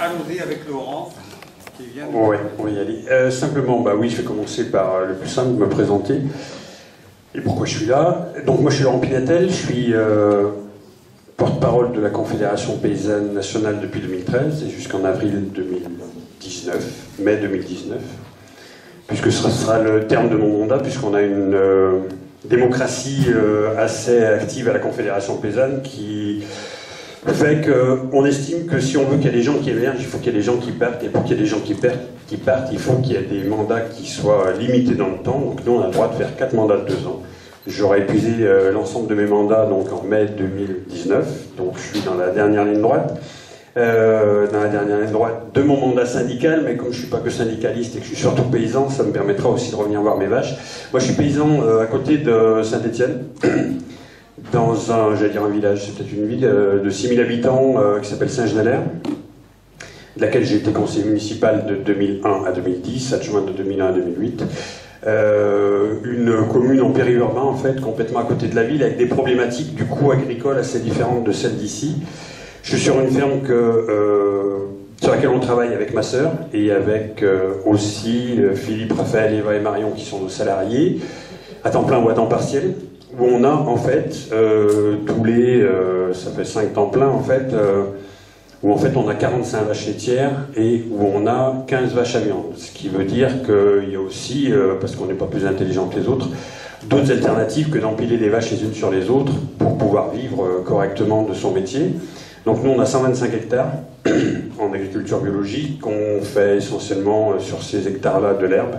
allons-y avec Laurent, qui vient de... Oui, on va y aller. Simplement, oui, je vais commencer par le plus simple, me présenter. Et pourquoi je suis là? Donc moi je suis Laurent Pinatel, je suis porte-parole de la Confédération Paysanne Nationale depuis 2013 et jusqu'en avril 2019, mai 2019, puisque ce sera le terme de mon mandat, puisqu'on a une démocratie assez active à la Confédération Paysanne qui fait qu'on estime que si on veut qu'il y ait des gens qui émergent, il faut qu'il y ait des gens qui partent, et pour qu'il y ait des gens qui partent, il faut qu'il y ait des mandats qui soient limités dans le temps. Donc nous, on a le droit de faire 4 mandats de 2 ans. J'aurai épuisé l'ensemble de mes mandats donc en mai 2019, donc je suis dans la dernière ligne droite. De mon mandat syndical, mais comme je ne suis pas que syndicaliste et que je suis surtout paysan, ça me permettra aussi de revenir voir mes vaches. Moi, je suis paysan à côté de Saint-Étienne, dans un village, c'est peut-être une ville de 6000 habitants qui s'appelle Saint-Genélaire, de laquelle j'ai été conseiller municipal de 2001 à 2010, adjoint de 2001 à 2008. Une commune en périurbain, en fait, complètement à côté de la ville, avec des problématiques du coup agricoles assez différentes de celles d'ici. Je suis sur une ferme sur laquelle on travaille avec ma sœur et avec aussi Philippe, Raphaël, Eva et Marion qui sont nos salariés, à temps plein ou à temps partiel, où on a en fait ça fait 5 temps plein en fait, où en fait on a 45 vaches laitières et où on a 15 vaches à viande. Ce qui veut dire qu'il y a aussi, parce qu'on n'est pas plus intelligent que les autres, d'autres alternatives que d'empiler des vaches les unes sur les autres pour pouvoir vivre correctement de son métier. Donc nous on a 125 hectares en agriculture biologique, on fait essentiellement sur ces hectares-là de l'herbe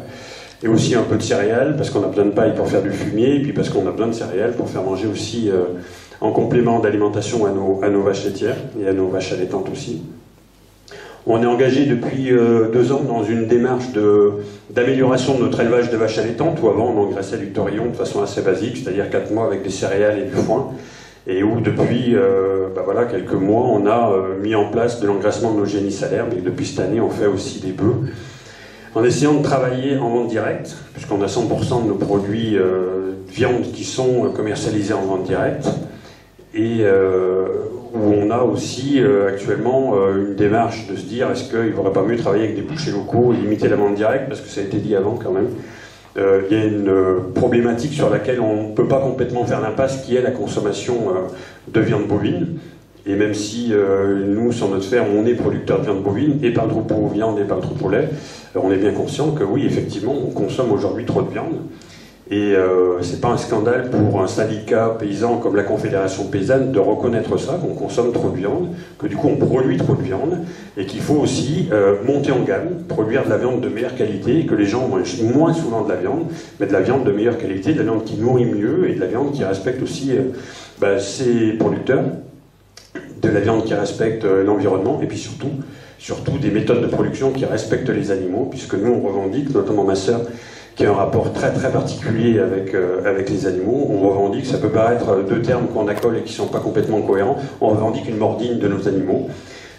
et aussi un peu de céréales parce qu'on a besoin de paille pour faire du fumier et puis parce qu'on a besoin de céréales pour faire manger aussi en complément d'alimentation à nos vaches laitières et à nos vaches allaitantes aussi. On est engagé depuis 2 ans dans une démarche d'amélioration de notre élevage de vaches allaitantes où avant on engraissait du taurillon de façon assez basique, c'est-à-dire 4 mois avec des céréales et du foin. Et où depuis quelques mois, on a mis en place de l'engraissement de nos génisses à l'herbe, et depuis cette année, on fait aussi des bœufs, en essayant de travailler en vente directe, puisqu'on a 100% de nos produits viande qui sont commercialisés en vente directe, et où on a aussi actuellement une démarche de se dire est-ce qu'il ne vaudrait pas mieux travailler avec des bouchers locaux et limiter la vente directe, parce que ça a été dit avant quand même. Il y a une problématique sur laquelle on ne peut pas complètement faire l'impasse, qui est la consommation de viande bovine. Et même si nous, sur notre ferme, on est producteur de viande bovine, et par le troupeau viande et par le troupeau lait, on est bien conscient que oui, effectivement, on consomme aujourd'hui trop de viande. Et c'est pas un scandale pour un syndicat paysan comme la Confédération Paysanne de reconnaître ça, qu'on consomme trop de viande, que du coup on produit trop de viande, et qu'il faut aussi monter en gamme, produire de la viande de meilleure qualité, et que les gens mangent moins souvent de la viande, mais de la viande de meilleure qualité, de la viande qui nourrit mieux, et de la viande qui respecte aussi ses producteurs, de la viande qui respecte l'environnement, et puis surtout des méthodes de production qui respectent les animaux, puisque nous on revendique, notamment ma sœur, qui a un rapport très très particulier avec les animaux. On revendique, ça peut paraître 2 termes qu'on accole et qui ne sont pas complètement cohérents, on revendique une mort digne de nos animaux,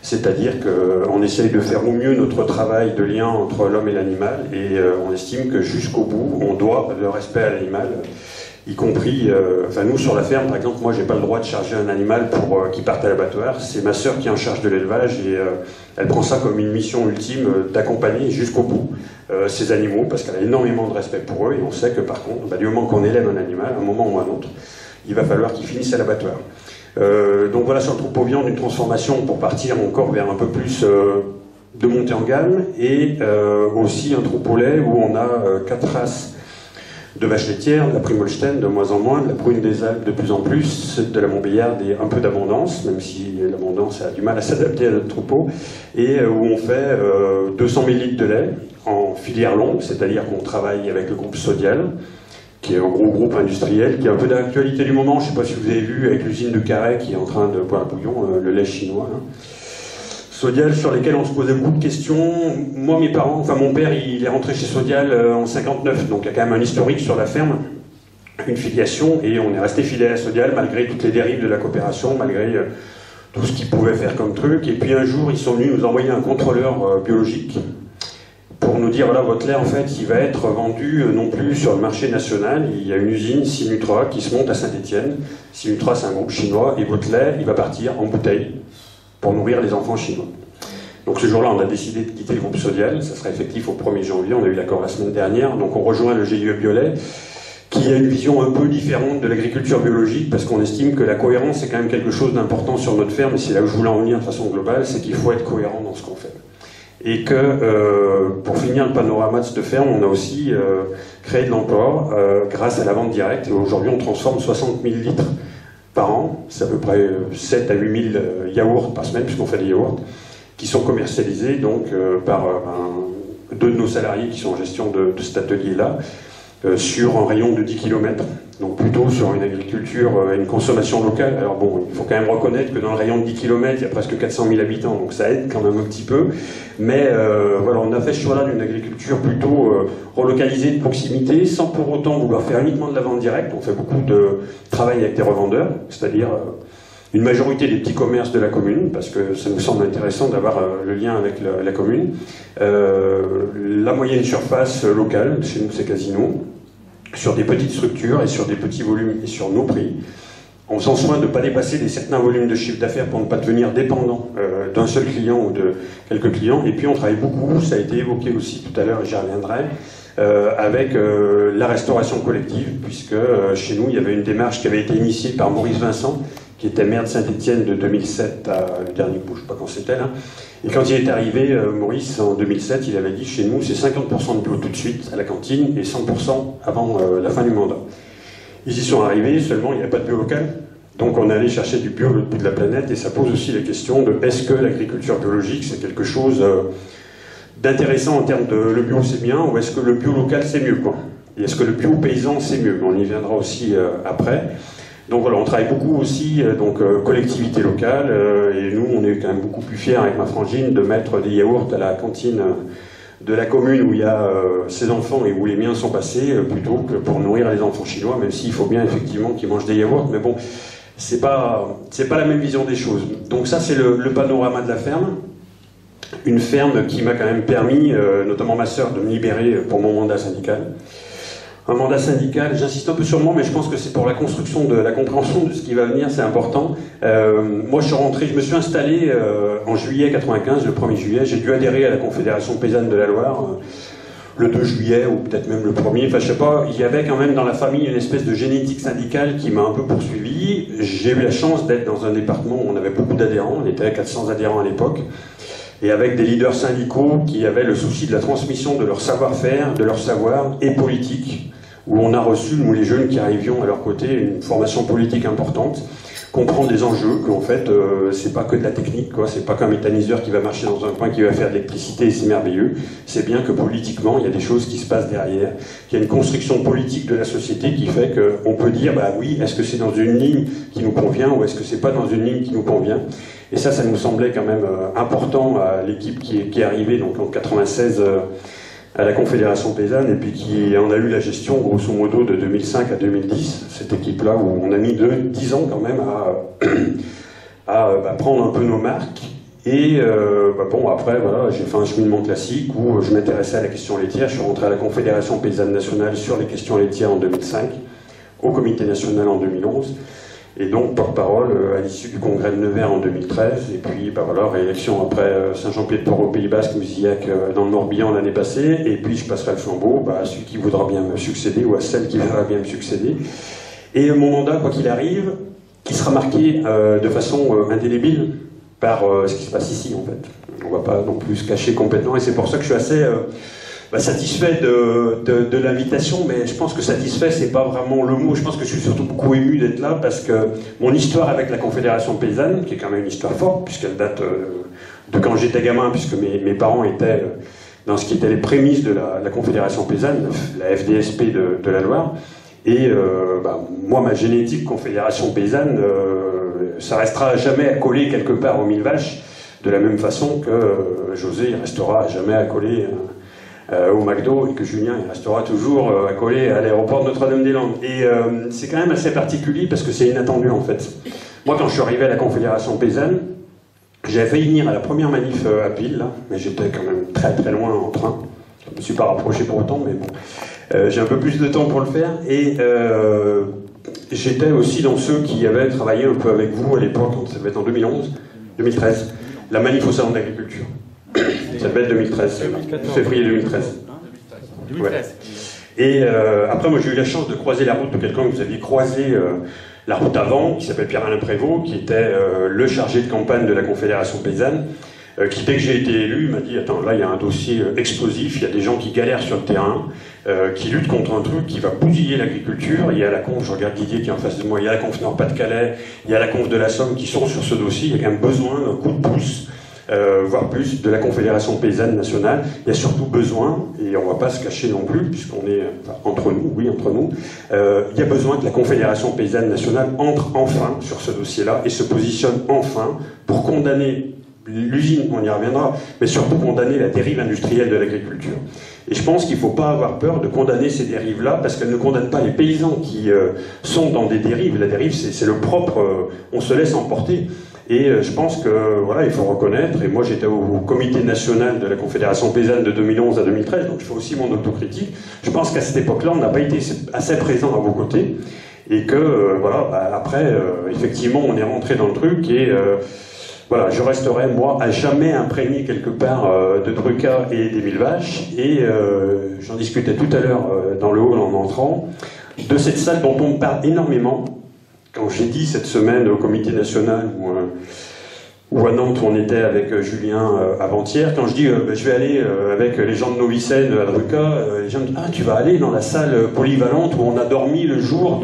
c'est-à-dire qu'on essaye de faire au mieux notre travail de lien entre l'homme et l'animal, et on estime que jusqu'au bout, on doit le respect à l'animal, y compris, nous sur la ferme par exemple, moi j'ai pas le droit de charger un animal pour qu'il parte à l'abattoir, c'est ma sœur qui est en charge de l'élevage et elle prend ça comme une mission ultime d'accompagner jusqu'au bout ces animaux parce qu'elle a énormément de respect pour eux et on sait que par contre, du moment qu'on élève un animal, à un moment ou à un autre, il va falloir qu'il finisse à l'abattoir. Donc voilà, sur le troupeau viande, une transformation pour partir encore vers un peu plus de montée en gamme et aussi un troupeau lait où on a 4 races de vaches laitières, de la Primolstein de moins en moins, de la Brune des Alpes de plus en plus, de la Montbéliarde et un peu d'abondance, même si l'abondance a du mal à s'adapter à notre troupeau, et où on fait 200 000 litres de lait en filière longue, c'est-à-dire qu'on travaille avec le groupe Sodial, qui est un gros groupe industriel, qui a un peu d'actualité du moment, je ne sais pas si vous avez vu, avec l'usine de Carhaix qui est en train de boire un bouillon, le lait chinois, Sodial, sur lesquels on se posait beaucoup de questions. Moi, mon père, il est rentré chez Sodial en 59, donc il y a quand même un historique sur la ferme, une filiation, et on est resté fidèle à Sodial malgré toutes les dérives de la coopération, malgré tout ce qu'ils pouvaient faire comme truc. Et puis un jour, ils sont venus nous envoyer un contrôleur biologique pour nous dire, voilà, votre lait, en fait, il va être vendu non plus sur le marché national. Il y a une usine, Sinutra, qui se monte à Saint-Étienne. Sinutra, c'est un groupe chinois, et votre lait, il va partir en bouteille pour nourrir les enfants chinois. Donc ce jour-là, on a décidé de quitter le groupe Sodial, ça sera effectif au 1er janvier, on a eu l'accord la semaine dernière, donc on rejoint le GIE Biolay, qui a une vision un peu différente de l'agriculture biologique, parce qu'on estime que la cohérence est quand même quelque chose d'important sur notre ferme, et c'est là où je voulais en venir de façon globale, c'est qu'il faut être cohérent dans ce qu'on fait. Et que, pour finir le panorama de cette ferme, on a aussi créé de l'emploi grâce à la vente directe, et aujourd'hui on transforme 60 000 litres par an, c'est à peu près 7 à 8 000 yaourts par semaine, puisqu'on fait des yaourts, qui sont commercialisés donc, par deux de nos salariés qui sont en gestion de cet atelier-là, sur un rayon de 10 km, donc plutôt sur une agriculture et une consommation locale. Alors bon, il faut quand même reconnaître que dans le rayon de 10 km, il y a presque 400 000 habitants, donc ça aide quand même un petit peu. Mais voilà, on a fait ce choix-là d'une agriculture plutôt relocalisée de proximité, sans pour autant vouloir faire uniquement de la vente directe. On fait beaucoup de travail avec des revendeurs, c'est-à-dire une majorité des petits commerces de la commune, parce que ça nous semble intéressant d'avoir le lien avec la commune. La moyenne surface locale, chez nous c'est Casino, sur des petites structures et sur des petits volumes et sur nos prix, en faisant soin de ne pas dépasser des certains volumes de chiffre d'affaires pour ne pas devenir dépendant d'un seul client ou de quelques clients. Et puis on travaille beaucoup, ça a été évoqué aussi tout à l'heure et j'y reviendrai, avec la restauration collective, puisque chez nous il y avait une démarche qui avait été initiée par Maurice Vincent, qui était maire de Saint-Étienne de 2007 à le dernier coup, je ne sais pas quand c'était là. Et quand il est arrivé, Maurice, en 2007, il avait dit chez nous, c'est 50% de bio tout de suite à la cantine et 100% avant la fin du mandat. Ils y sont arrivés, seulement il n'y avait pas de bio local. Donc on est allé chercher du bio à l'autre bout de la planète et ça pose aussi la question de est-ce que l'agriculture biologique c'est quelque chose d'intéressant en termes de le bio c'est bien ou est-ce que le bio local c'est mieux quoi. Et est-ce que le bio paysan c'est mieux? On y viendra aussi après. Donc voilà, on travaille beaucoup aussi, collectivité locale, et nous on est quand même beaucoup plus fiers avec ma frangine de mettre des yaourts à la cantine de la commune où il y a ses enfants et où les miens sont passés, plutôt que pour nourrir les enfants chinois, même s'il faut bien effectivement qu'ils mangent des yaourts, mais bon, c'est pas la même vision des choses. Donc ça c'est le panorama de la ferme, une ferme qui m'a quand même permis, notamment ma sœur, de me libérer pour mon mandat syndical. Un mandat syndical, j'insiste un peu sur le mot, mais je pense que c'est pour la construction de la compréhension de ce qui va venir, c'est important. Moi, je me suis installé en juillet 95, le 1er juillet, j'ai dû adhérer à la Confédération Paysanne de la Loire, le 2 juillet, ou peut-être même le 1er, enfin je sais pas, il y avait quand même dans la famille une espèce de génétique syndicale qui m'a un peu poursuivi. J'ai eu la chance d'être dans un département où on avait beaucoup d'adhérents, on était à 400 adhérents à l'époque, et avec des leaders syndicaux qui avaient le souci de la transmission de leur savoir-faire, de leur savoir, et politique, où on a reçu, nous les jeunes qui arrivions à leur côté, une formation politique importante, comprendre les enjeux, qu'en fait, c'est pas que de la technique, quoi, c'est pas qu'un méthaniseur qui va marcher dans un coin qui va faire de l'électricité et c'est merveilleux, c'est bien que politiquement, il y a des choses qui se passent derrière, qu'il y a une construction politique de la société qui fait qu'on peut dire, bah oui, est-ce que c'est dans une ligne qui nous convient ou est-ce que c'est pas dans une ligne qui nous convient? Et ça nous semblait quand même important à l'équipe qui est arrivée donc en 96 à la Confédération Paysanne et puis qui en a eu la gestion grosso modo de 2005 à 2010, cette équipe-là où on a mis 10 ans quand même à prendre un peu nos marques. Et bon, après, voilà, j'ai fait un cheminement classique où je m'intéressais à la question laitière. Je suis rentré à la Confédération Paysanne Nationale sur les questions laitières en 2005, au Comité National en 2011. Et donc porte-parole à l'issue du congrès de Nevers en 2013, et puis voilà, réélection après Saint-Jean-Pied-de-Port au Pays Basque, Musillac dans le Morbihan l'année passée, et puis je passerai le flambeau à celui qui voudra bien me succéder, ou à celle qui voudra bien me succéder. Et mon mandat, quoi qu'il arrive, qui sera marqué de façon indélébile par ce qui se passe ici en fait. On ne va pas non plus se cacher complètement, et c'est pour ça que je suis assez satisfait de l'invitation, mais je pense que satisfait, c'est pas vraiment le mot. Je pense que je suis surtout beaucoup ému d'être là parce que mon histoire avec la Confédération Paysanne, qui est quand même une histoire forte, puisqu'elle date de quand j'étais gamin, puisque mes parents étaient dans ce qui était les prémices de la Confédération Paysanne, la FDSP de la Loire, et moi, ma génétique Confédération Paysanne, ça restera à jamais accolé quelque part aux 1000 vaches, de la même façon que José, il restera à jamais accolé au McDo, et que Julien il restera toujours accolé à l'aéroport de Notre-Dame-des-Landes. Et c'est quand même assez particulier parce que c'est inattendu en fait. Moi quand je suis arrivé à la Confédération Paysanne, j'avais failli venir à la première manif à Pile, là, mais j'étais quand même très très loin en train. Je ne me suis pas rapproché pour autant, mais bon. J'ai un peu plus de temps pour le faire. Et j'étais aussi dans ceux qui avaient travaillé un peu avec vous à l'époque, ça devait être en 2011, 2013, la manif au salon de l'agriculture. Ça devait être 2013. Février 2013. 2013. Ouais. Et après, moi, j'ai eu la chance de croiser la route de quelqu'un que vous aviez croisé la route avant, qui s'appelle Pierre-Alain Prévost, qui était le chargé de campagne de la Confédération paysanne, qui, dès que j'ai été élu, m'a dit « Attends, là, il y a un dossier explosif, il y a des gens qui galèrent sur le terrain, qui luttent contre un truc qui va bousiller l'agriculture. Il y a la conf, je regarde Didier qui est en face de moi, il y a la conf Nord-Pas-de-Calais, il y a la conf de la Somme qui sont sur ce dossier. Il y a quand même besoin d'un coup de pouce, voire plus, de la Confédération paysanne nationale. Il y a surtout besoin, et on ne va pas se cacher non plus, puisqu'on est entre nous, il y a besoin que la Confédération paysanne nationale entre enfin sur ce dossier-là et se positionne enfin pour condamner l'usine, on y reviendra, mais surtout condamner la dérive industrielle de l'agriculture. Et je pense qu'il ne faut pas avoir peur de condamner ces dérives-là, parce qu'elles ne condamnent pas les paysans qui sont dans des dérives. La dérive, c'est le propre, on se laisse emporter. Et je pense que voilà, il faut reconnaître, et moi j'étais au comité national de la Confédération paysanne de 2011 à 2013, donc je fais aussi mon autocritique. Je pense qu'à cette époque-là, on n'a pas été assez présent à vos côtés, et que voilà, après, effectivement, on est rentré dans le truc, et voilà, je resterai, moi, à jamais imprégné quelque part de Druca et d'Émile Vache, et j'en discutais tout à l'heure dans le hall en entrant, de cette salle dont on me parle énormément. Quand j'ai dit cette semaine au comité national, ou à Nantes où on était avec Julien avant-hier, quand je dis je vais aller avec les gens de Novicène à Druca, les gens me disent « Ah, tu vas aller dans la salle polyvalente où on a dormi le jour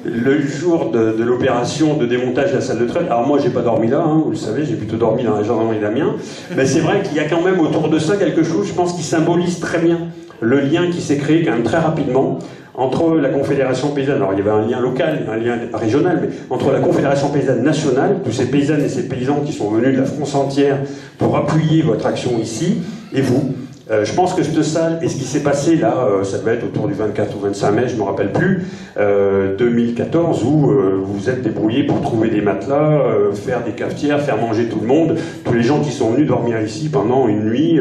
de l'opération de démontage de la salle de traite. » Alors moi j'ai pas dormi là, hein, vous le savez, j'ai plutôt dormi dans la gendarmerie d'Amiens, mais c'est vrai qu'il y a quand même autour de ça quelque chose, je pense, qui symbolise très bien le lien qui s'est créé quand même très rapidement entre la Confédération paysanne, alors il y avait un lien local, un lien régional, mais entre la Confédération paysanne nationale, tous ces paysannes et ces paysans qui sont venus de la France entière pour appuyer votre action ici, et vous. Je pense que cette salle, et ce qui s'est passé là, ça devait être autour du 24 ou 25 mai, je ne me rappelle plus, 2014, où vous vous êtes débrouillés pour trouver des matelas, faire des cafetières, faire manger tout le monde, tous les gens qui sont venus dormir ici pendant une nuit,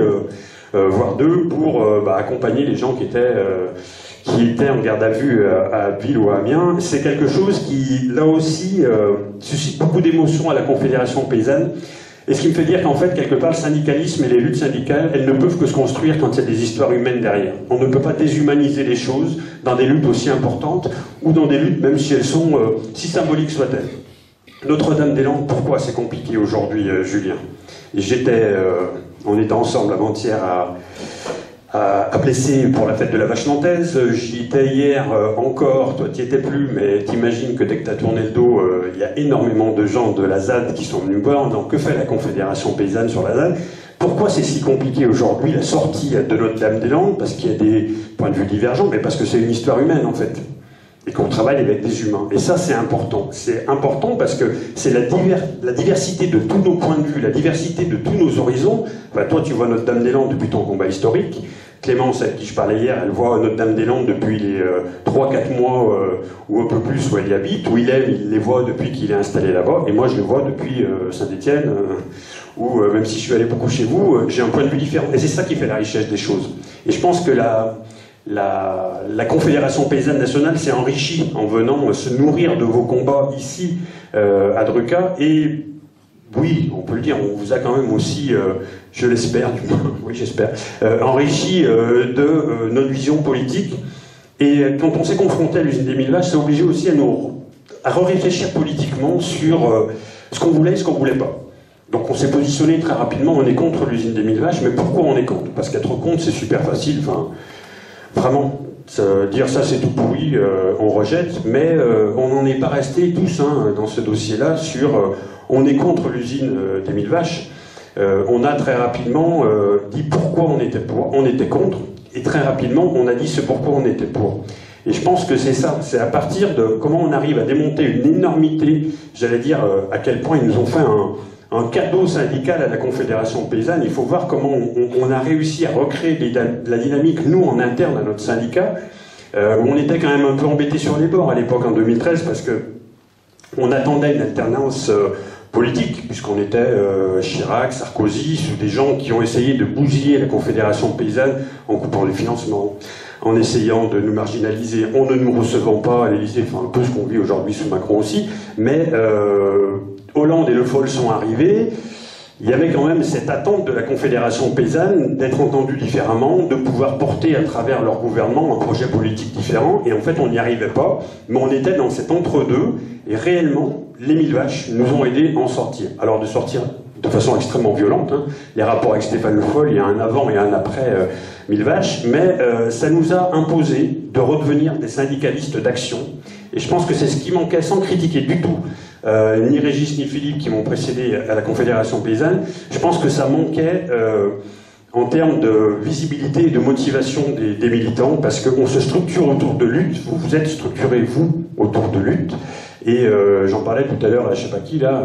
voire deux, pour accompagner les gens qui étaient en garde à vue à Abbeville ou à Amiens. C'est quelque chose qui, là aussi, suscite beaucoup d'émotions à la Confédération paysanne. Et ce qui me fait dire qu'en fait, quelque part, le syndicalisme et les luttes syndicales, elles ne peuvent que se construire quand il y a des histoires humaines derrière. On ne peut pas déshumaniser les choses dans des luttes aussi importantes, ou dans des luttes, même si elles sont si symboliques soient-elles. Notre-Dame-des-Landes, pourquoi c'est compliqué aujourd'hui, Julien? On était ensemble avant-hier à Plessé pour la fête de la vache nantaise. J'y étais hier encore, toi t'y étais plus, mais t'imagines que dès que t'as tourné le dos, il y a énormément de gens de la ZAD qui sont venus me voir en disant que fait la Confédération paysanne sur la ZAD. Pourquoi c'est si compliqué aujourd'hui la sortie de Notre-Dame-des-Landes? Parce qu'il y a des points de vue divergents, mais parce que c'est une histoire humaine en fait. Et qu'on travaille avec des humains. Et ça, c'est important. C'est important parce que c'est la diversité de tous nos points de vue, la diversité de tous nos horizons. Enfin, toi, tu vois Notre-Dame-des-Landes depuis ton combat historique. Clémence, avec qui je parlais hier, elle voit Notre-Dame-des-Landes depuis les 3-4 mois ou un peu plus où elle y habite. Willem, il les voit depuis qu'il est installé là-bas. Et moi, je les vois depuis Saint-Étienne, où même si je suis allé beaucoup chez vous, j'ai un point de vue différent. Et c'est ça qui fait la richesse des choses. Et je pense que la Confédération paysanne nationale s'est enrichie en venant se nourrir de vos combats ici à Druca, et oui, on peut le dire, on vous a quand même aussi, je l'espère du moins, oui j'espère, enrichi de notre vision politique. Et quand on s'est confronté à l'usine d'Émile Vache, c'est obligé aussi à réfléchir politiquement sur ce qu'on voulait et ce qu'on voulait pas. Donc on s'est positionné très rapidement, on est contre l'usine d'Émile Vache, mais pourquoi on est contre? Parce qu'être contre c'est super facile, enfin... Vraiment, dire ça c'est tout pourri, on rejette, mais on n'en est pas resté tous dans ce dossier-là sur on est contre l'usine d'Émile Vache. On a très rapidement dit pourquoi on était pour, on était contre, et très rapidement on a dit ce pourquoi on était pour. Et je pense que c'est ça, c'est à partir de comment on arrive à démonter une énormité, j'allais dire à quel point ils nous ont fait un cadeau syndical à la Confédération paysanne. Il faut voir comment on a réussi à recréer de la dynamique, nous, en interne à notre syndicat, où on était quand même un peu embêtés sur les bords à l'époque, en 2013, parce que on attendait une alternance politique, puisqu'on était Chirac, Sarkozy, sous des gens qui ont essayé de bousiller la Confédération paysanne en coupant les financements, en essayant de nous marginaliser, en ne nous recevant pas à l'Élysée, enfin un peu ce qu'on vit aujourd'hui sous Macron aussi, mais Hollande et Le Foll sont arrivés, il y avait quand même cette attente de la Confédération paysanne d'être entendue différemment, de pouvoir porter à travers leur gouvernement un projet politique différent, et en fait on n'y arrivait pas, mais on était dans cet entre-deux, et réellement, les 1000 vaches nous ont aidés à en sortir. Alors de sortir de façon extrêmement violente, hein. Les rapports avec Stéphane Le Foll, il y a un avant et un après 1000 vaches, mais ça nous a imposé de redevenir des syndicalistes d'action, et je pense que c'est ce qui manquait, sans critiquer du tout ni Régis ni Philippe qui m'ont précédé à la Confédération paysanne. Je pense que ça manquait en termes de visibilité et de motivation des militants, parce qu'on se structure autour de luttes. Vous êtes structurés, vous, autour de luttes. Et j'en parlais tout à l'heure à je sais pas qui, là,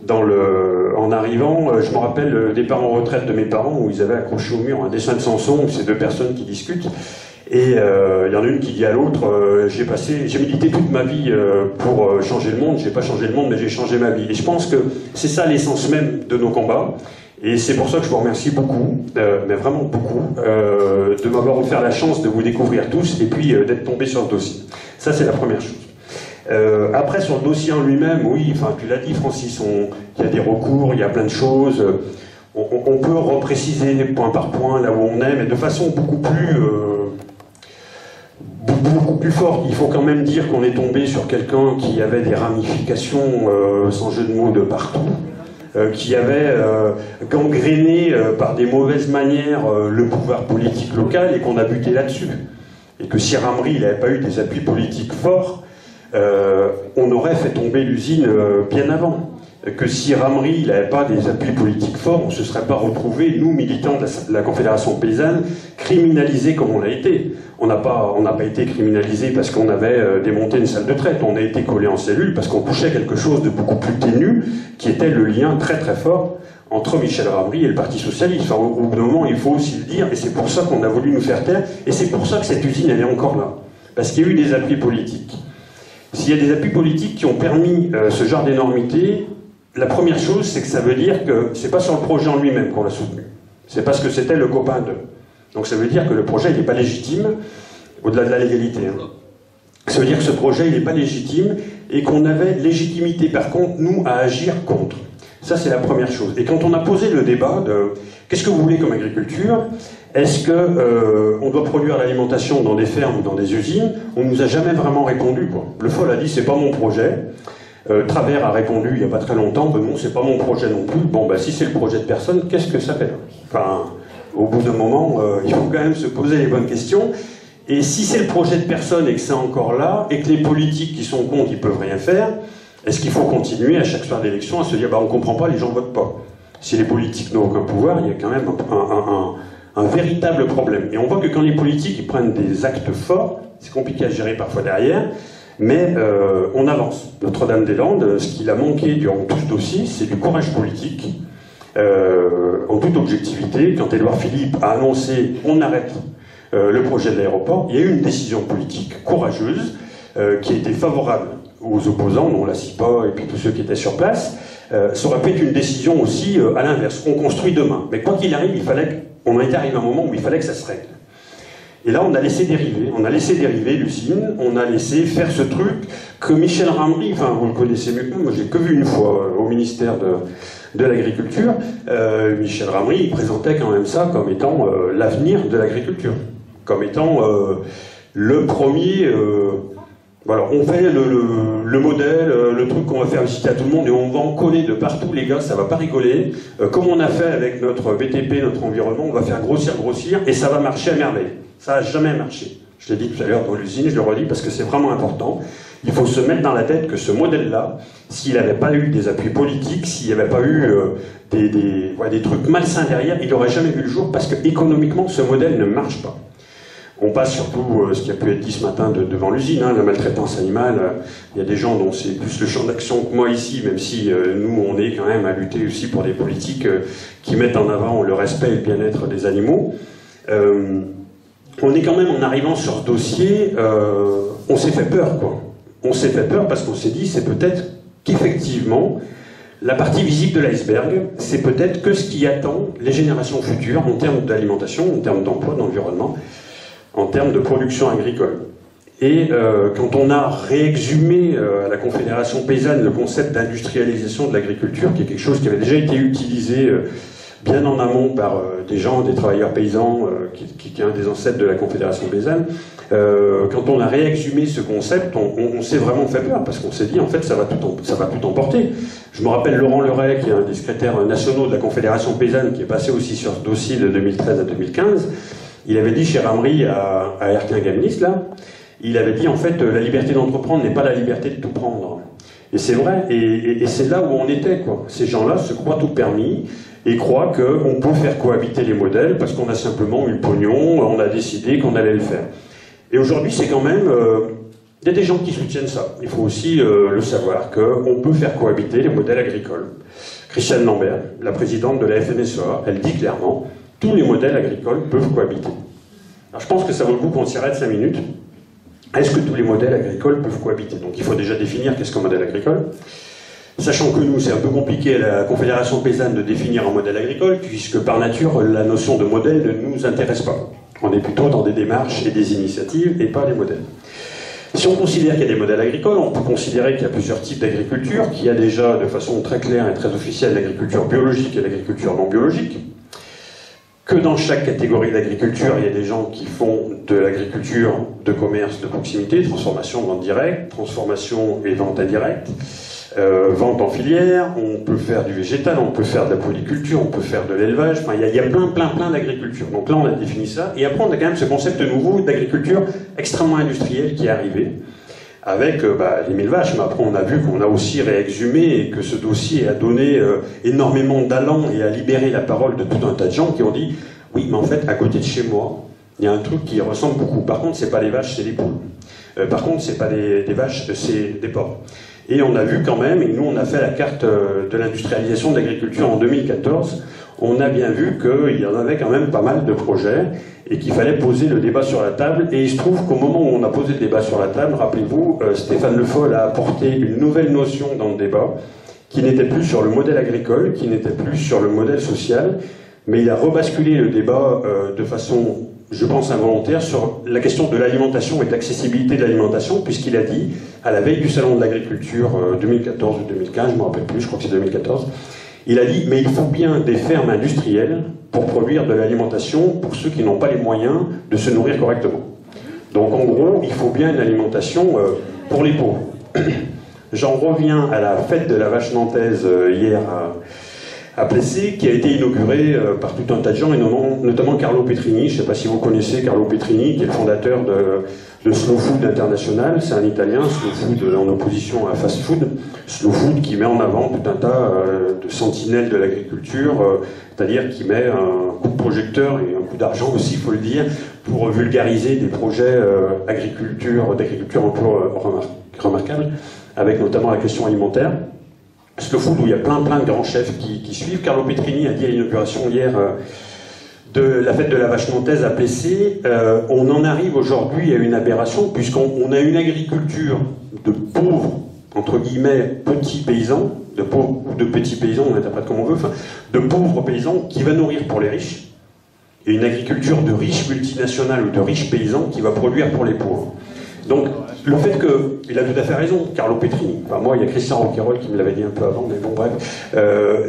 en arrivant, je me rappelle le départ en retraite de mes parents, où ils avaient accroché au mur un dessin de Samson, où c'est deux personnes qui discutent. Et il y en a une qui dit à l'autre, j'ai milité toute ma vie pour changer le monde, j'ai pas changé le monde, mais j'ai changé ma vie. Et je pense que c'est ça l'essence même de nos combats. Et c'est pour ça que je vous remercie beaucoup, mais vraiment beaucoup, de m'avoir offert la chance de vous découvrir tous, et puis d'être tombé sur le dossier. Ça, c'est la première chose. Après, sur le dossier en lui-même, oui, enfin, tu l'as dit, Francis, il y a des recours, il y a plein de choses. On peut repréciser point par point là où on est, mais de façon beaucoup plus forte. Il faut quand même dire qu'on est tombé sur quelqu'un qui avait des ramifications, sans jeu de mots, de partout, qui avait gangréné par des mauvaises manières le pouvoir politique local, et qu'on a buté là-dessus. Et que si Ramry n'avait pas eu des appuis politiques forts, on aurait fait tomber l'usine bien avant. Que si Ramry n'avait pas des appuis politiques forts, on ne se serait pas retrouvés, nous, militants de la Confédération paysanne, criminalisés comme on l'a été. On n'a pas été criminalisés parce qu'on avait démonté une salle de traite, on a été collés en cellule parce qu'on touchait quelque chose de beaucoup plus ténu, qui était le lien très très fort entre Michel Ramry et le Parti Socialiste. Enfin, au bout d'un moment, il faut aussi le dire, et c'est pour ça qu'on a voulu nous faire taire, et c'est pour ça que cette usine, elle est encore là. Parce qu'il y a eu des appuis politiques. S'il y a des appuis politiques qui ont permis ce genre d'énormité, la première chose, c'est que ça veut dire que c'est pas sur le projet en lui-même qu'on l'a soutenu. C'est parce que c'était le copain d'eux. Donc ça veut dire que le projet, il n'est pas légitime, au-delà de la légalité. Hein. Ça veut dire que ce projet, il n'est pas légitime, et qu'on avait légitimité, par contre, nous, à agir contre. Ça, c'est la première chose. Et quand on a posé le débat de qu'est-ce que vous voulez comme agriculture, est-ce qu'on doit produire l'alimentation dans des fermes ou dans des usines, on ne nous a jamais vraiment répondu, quoi. Le Foll a dit, c'est pas mon projet. Travers a répondu il n'y a pas très longtemps, ben non, c'est pas mon projet non plus. Bon, ben si c'est le projet de personne, qu'est-ce que ça fait? Enfin, au bout d'un moment, il faut quand même se poser les bonnes questions. Et si c'est le projet de personne et que c'est encore là, et que les politiques qui sont contre, ils peuvent rien faire, est-ce qu'il faut continuer à chaque soir d'élection à se dire, bah on comprend pas, les gens votent pas? Si les politiques n'ont aucun pouvoir, il y a quand même un véritable problème. Et on voit que quand les politiques ils prennent des actes forts, c'est compliqué à gérer parfois derrière, mais on avance. Notre-Dame-des-Landes, ce qu'il a manqué durant tout ce dossier, c'est du courage politique, en toute objectivité. Quand Édouard Philippe a annoncé on arrête le projet de l'aéroport, il y a eu une décision politique courageuse qui a été favorable aux opposants, dont la CIPA et puis tous ceux qui étaient sur place. Ça aurait pu être une décision aussi à l'inverse, on construit demain. Mais quoi qu'il arrive, on était arrivé à un moment où il fallait que ça se règle. Et là, on a laissé dériver l'usine, on a laissé faire ce truc que Michel Ramry, enfin vous le connaissez mieux que moi, j'ai que vu une fois au ministère de l'Agriculture, Michel Ramry, il présentait quand même ça comme étant l'avenir de l'agriculture, comme étant le premier... voilà, on fait le modèle, le truc qu'on va faire visiter à tout le monde, et on va en coller de partout, les gars, ça va pas rigoler. Comme on a fait avec notre BTP, notre environnement, on va faire grossir, et ça va marcher à merveille. Ça n'a jamais marché. Je l'ai dit tout à l'heure dans l'usine, je le redis parce que c'est vraiment important. Il faut se mettre dans la tête que ce modèle-là, s'il n'avait pas eu des appuis politiques, s'il n'y avait pas eu des trucs malsains derrière, il n'aurait jamais vu le jour parce qu'économiquement, ce modèle ne marche pas. On passe surtout ce qui a pu être dit ce matin devant l'usine, hein, la maltraitance animale. Il y a des gens dont c'est plus le champ d'action que moi ici, même si nous, on est quand même à lutter aussi pour des politiques qui mettent en avant le respect et le bien-être des animaux. On est quand même, en arrivant sur ce dossier, on s'est fait peur, quoi. On s'est fait peur parce qu'on s'est dit, c'est peut-être qu'effectivement, la partie visible de l'iceberg, c'est peut-être que ce qui attend les générations futures en termes d'alimentation, en termes d'emploi, d'environnement, en termes de production agricole. Et quand on a réexhumé à la Confédération paysanne le concept d'industrialisation de l'agriculture, qui est quelque chose qui avait déjà été utilisé bien en amont par des gens, des travailleurs paysans, qui est un des ancêtres de la Confédération paysanne, quand on a réexhumé ce concept, on s'est vraiment fait peur, parce qu'on s'est dit, en fait, ça va tout emporter. Je me rappelle Laurent Leray, qui est un des secrétaires nationaux de la Confédération paysanne, qui est passé aussi sur ce dossier de 2013 à 2015, il avait dit chez Ramery à Erquin-Gamnis, là, il avait dit, en fait, la liberté d'entreprendre n'est pas la liberté de tout prendre. Et c'est vrai, et c'est là où on était, quoi. Ces gens-là se croient tout permis, et croient qu'on peut faire cohabiter les modèles, parce qu'on a simplement eu le pognon, on a décidé qu'on allait le faire. Et aujourd'hui, c'est quand même... il y a des gens qui soutiennent ça. Il faut aussi le savoir, qu'on peut faire cohabiter les modèles agricoles. Christiane Lambert, la présidente de la FNSEA, elle dit clairement, tous les modèles agricoles peuvent cohabiter. Alors je pense que ça vaut le coup qu'on s'y arrête 5 minutes. Est-ce que tous les modèles agricoles peuvent cohabiter? Donc il faut déjà définir qu'est-ce qu'un modèle agricole. Sachant que nous, c'est un peu compliqué à la Confédération paysanne de définir un modèle agricole, puisque par nature, la notion de modèle ne nous intéresse pas. On est plutôt dans des démarches et des initiatives, et pas des modèles. Si on considère qu'il y a des modèles agricoles, on peut considérer qu'il y a plusieurs types d'agriculture, qu'il y a déjà de façon très claire et très officielle l'agriculture biologique et l'agriculture non biologique, que dans chaque catégorie d'agriculture, il y a des gens qui font de l'agriculture de commerce de proximité, transformation, vente directe, transformation et vente indirecte, vente en filière, on peut faire du végétal, on peut faire de la polyculture, on peut faire de l'élevage, enfin il y a plein d'agriculture. Donc là on a défini ça, et après on a quand même ce concept nouveau d'agriculture extrêmement industrielle qui est arrivé, avec les 1000 vaches, mais après on a vu qu'on a aussi réexhumé et que ce dossier a donné énormément d'allant et a libéré la parole de tout un tas de gens qui ont dit « Oui, mais en fait, à côté de chez moi, il y a un truc qui ressemble beaucoup. Par contre, c'est pas les vaches, c'est les poules. Par contre, c'est pas des vaches, c'est des porcs. » Et on a vu quand même, et nous on a fait la carte de l'industrialisation de l'agriculture en 2014, on a bien vu qu'il y en avait quand même pas mal de projets et qu'il fallait poser le débat sur la table. Et il se trouve qu'au moment où on a posé le débat sur la table, rappelez-vous, Stéphane Le Foll a apporté une nouvelle notion dans le débat, qui n'était plus sur le modèle agricole, qui n'était plus sur le modèle social, mais il a rebasculé le débat de façon, je pense, involontaire sur la question de l'alimentation et de l'accessibilité de l'alimentation, puisqu'il a dit, à la veille du salon de l'agriculture 2014 ou 2015, je ne me rappelle plus, je crois que c'est 2014, il a dit, mais il faut bien des fermes industrielles pour produire de l'alimentation pour ceux qui n'ont pas les moyens de se nourrir correctement. Donc en gros, il faut bien une alimentation pour les pauvres. J'en reviens à la fête de la vache nantaise hier à Plessé, qui a été inaugurée par tout un tas de gens, et notamment Carlo Petrini. Je ne sais pas si vous connaissez Carlo Petrini, qui est le fondateur de Slow Food International. C'est un Italien, Slow Food en opposition à Fast Food. Slow Food qui met en avant tout un tas de sentinelles de l'agriculture, c'est-à-dire qui met un coup de projecteur et un coup d'argent aussi, il faut le dire, pour vulgariser des projets d'agriculture un peu remarquables, avec notamment la question alimentaire. Slow Food, où il y a plein de grands chefs qui suivent. Carlo Petrini a dit à l'inauguration hier de la fête de la vache nantaise à Plessé, on en arrive aujourd'hui à une aberration, puisqu'on a une agriculture de pauvres, entre guillemets, petits paysans, de pauvres ou de petits paysans, on interprète comme on veut, enfin, de pauvres paysans qui va nourrir pour les riches, et une agriculture de riches multinationales ou de riches paysans qui va produire pour les pauvres. Donc, le fait que, il a tout à fait raison, Carlo Petrini, enfin moi il y a Christian Roquerolles qui me l'avait dit un peu avant, mais bon bref,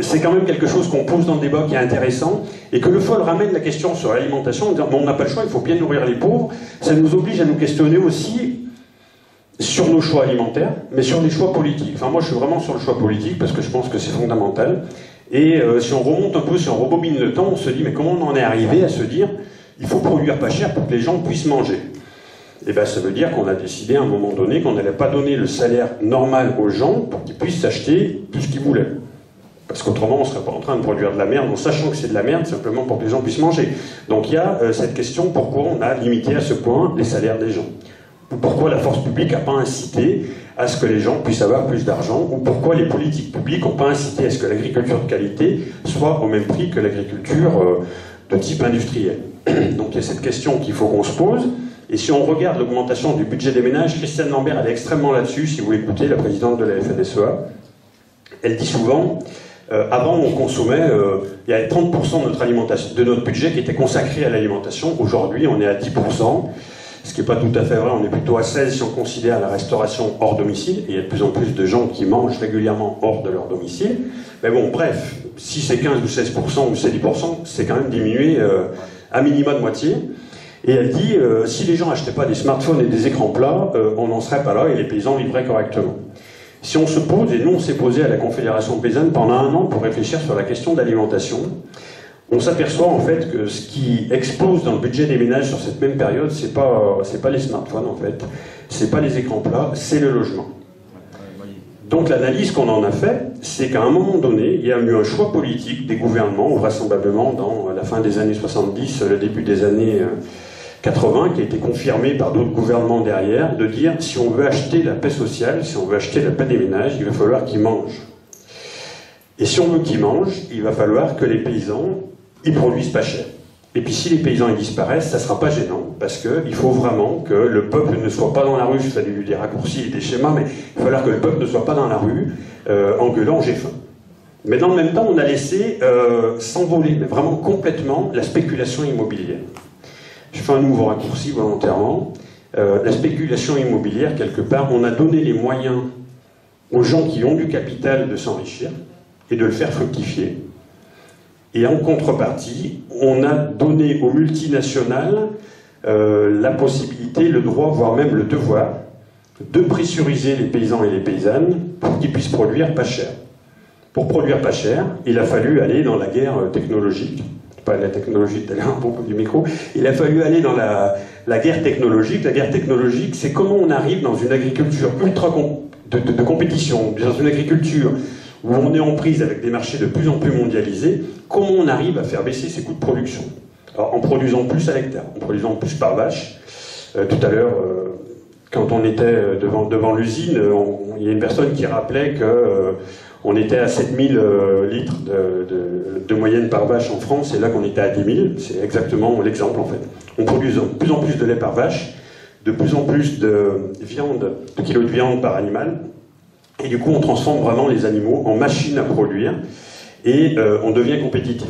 c'est quand même quelque chose qu'on pose dans le débat qui est intéressant, et que Le Foll ramène la question sur l'alimentation en disant, bon, on n'a pas le choix, il faut bien nourrir les pauvres, ça nous oblige à nous questionner aussi sur nos choix alimentaires, mais sur les choix politiques. Enfin moi je suis vraiment sur le choix politique, parce que je pense que c'est fondamental, et si on remonte un peu, si on rebobine le temps, on se dit, mais comment on en est arrivé à se dire, il faut produire pas cher pour que les gens puissent manger? Eh bien, ça veut dire qu'on a décidé à un moment donné qu'on n'allait pas donner le salaire normal aux gens pour qu'ils puissent s'acheter tout ce qu'ils voulaient. Parce qu'autrement, on ne serait pas en train de produire de la merde en sachant que c'est de la merde simplement pour que les gens puissent manger. Donc il y a cette question, pourquoi on a limité à ce point les salaires des gens? Ou pourquoi la force publique n'a pas incité à ce que les gens puissent avoir plus d'argent? Ou pourquoi les politiques publiques n'ont pas incité à ce que l'agriculture de qualité soit au même prix que l'agriculture de type industriel? Donc il y a cette question qu'il faut qu'on se pose. Et si on regarde l'augmentation du budget des ménages, Christiane Lambert, elle est extrêmement là-dessus, si vous l'écoutez, la présidente de la FNSEA. Elle dit souvent, avant on consommait, il y avait 30% de notre budget qui était consacré à l'alimentation. Aujourd'hui, on est à 10%. ce qui n'est pas tout à fait vrai, on est plutôt à 16 si on considère la restauration hors domicile, et il y a de plus en plus de gens qui mangent régulièrement hors de leur domicile. Mais bon, bref, si c'est 15 ou 16% ou c'est 10%, c'est quand même diminué à minima de moitié. Et elle dit, si les gens n'achetaient pas des smartphones et des écrans plats, on n'en serait pas là et les paysans vivraient correctement. Si on se pose, et nous on s'est posé à la Confédération paysanne pendant 1 an pour réfléchir sur la question de l'alimentation, on s'aperçoit en fait que ce qui explose dans le budget des ménages sur cette même période, c'est pas les smartphones en fait, c'est pas les écrans plats, c'est le logement. Donc l'analyse qu'on en a fait, c'est qu'à un moment donné, il y a eu un choix politique des gouvernements, vraisemblablement dans la fin des années 70, le début des années 80, qui a été confirmé par d'autres gouvernements derrière, de dire si on veut acheter la paix sociale, si on veut acheter la paix des ménages, il va falloir qu'ils mangent. Et si on veut qu'ils mangent, il va falloir que les paysans, ils produisent pas cher. Et puis si les paysans ils disparaissent, ça sera pas gênant, parce qu'il faut vraiment que le peuple ne soit pas dans la rue, je fais des raccourcis et des schémas, mais il va falloir que le peuple ne soit pas dans la rue en gueulant j'ai faim. Mais dans le même temps, on a laissé s'envoler, mais vraiment complètement, la spéculation immobilière. Je fais un nouveau raccourci volontairement. La spéculation immobilière, quelque part, on a donné les moyens aux gens qui ont du capital de s'enrichir et de le faire fructifier. Et en contrepartie, on a donné aux multinationales la possibilité, le droit, voire même le devoir, de pressuriser les paysans et les paysannes pour qu'ils puissent produire pas cher. Pour produire pas cher, il a fallu aller dans la guerre technologique. Pas la technologie, tout à l'heure, beaucoup du micro. Il a fallu aller dans la guerre technologique. La guerre technologique, c'est comment on arrive dans une agriculture de compétition, dans une agriculture où on est en prise avec des marchés de plus en plus mondialisés, comment on arrive à faire baisser ses coûts de production. Alors, en produisant plus à l'hectare, en produisant plus par vache. Tout à l'heure, quand on était devant l'usine, il y a une personne qui rappelait que on était à 7000 litres de moyenne par vache en France, et là qu'on était à 10 000, c'est exactement l'exemple en fait. On produit de plus en plus de lait par vache, de plus en plus de kilos de viande par animal, et du coup on transforme vraiment les animaux en machines à produire, et on devient compétitif.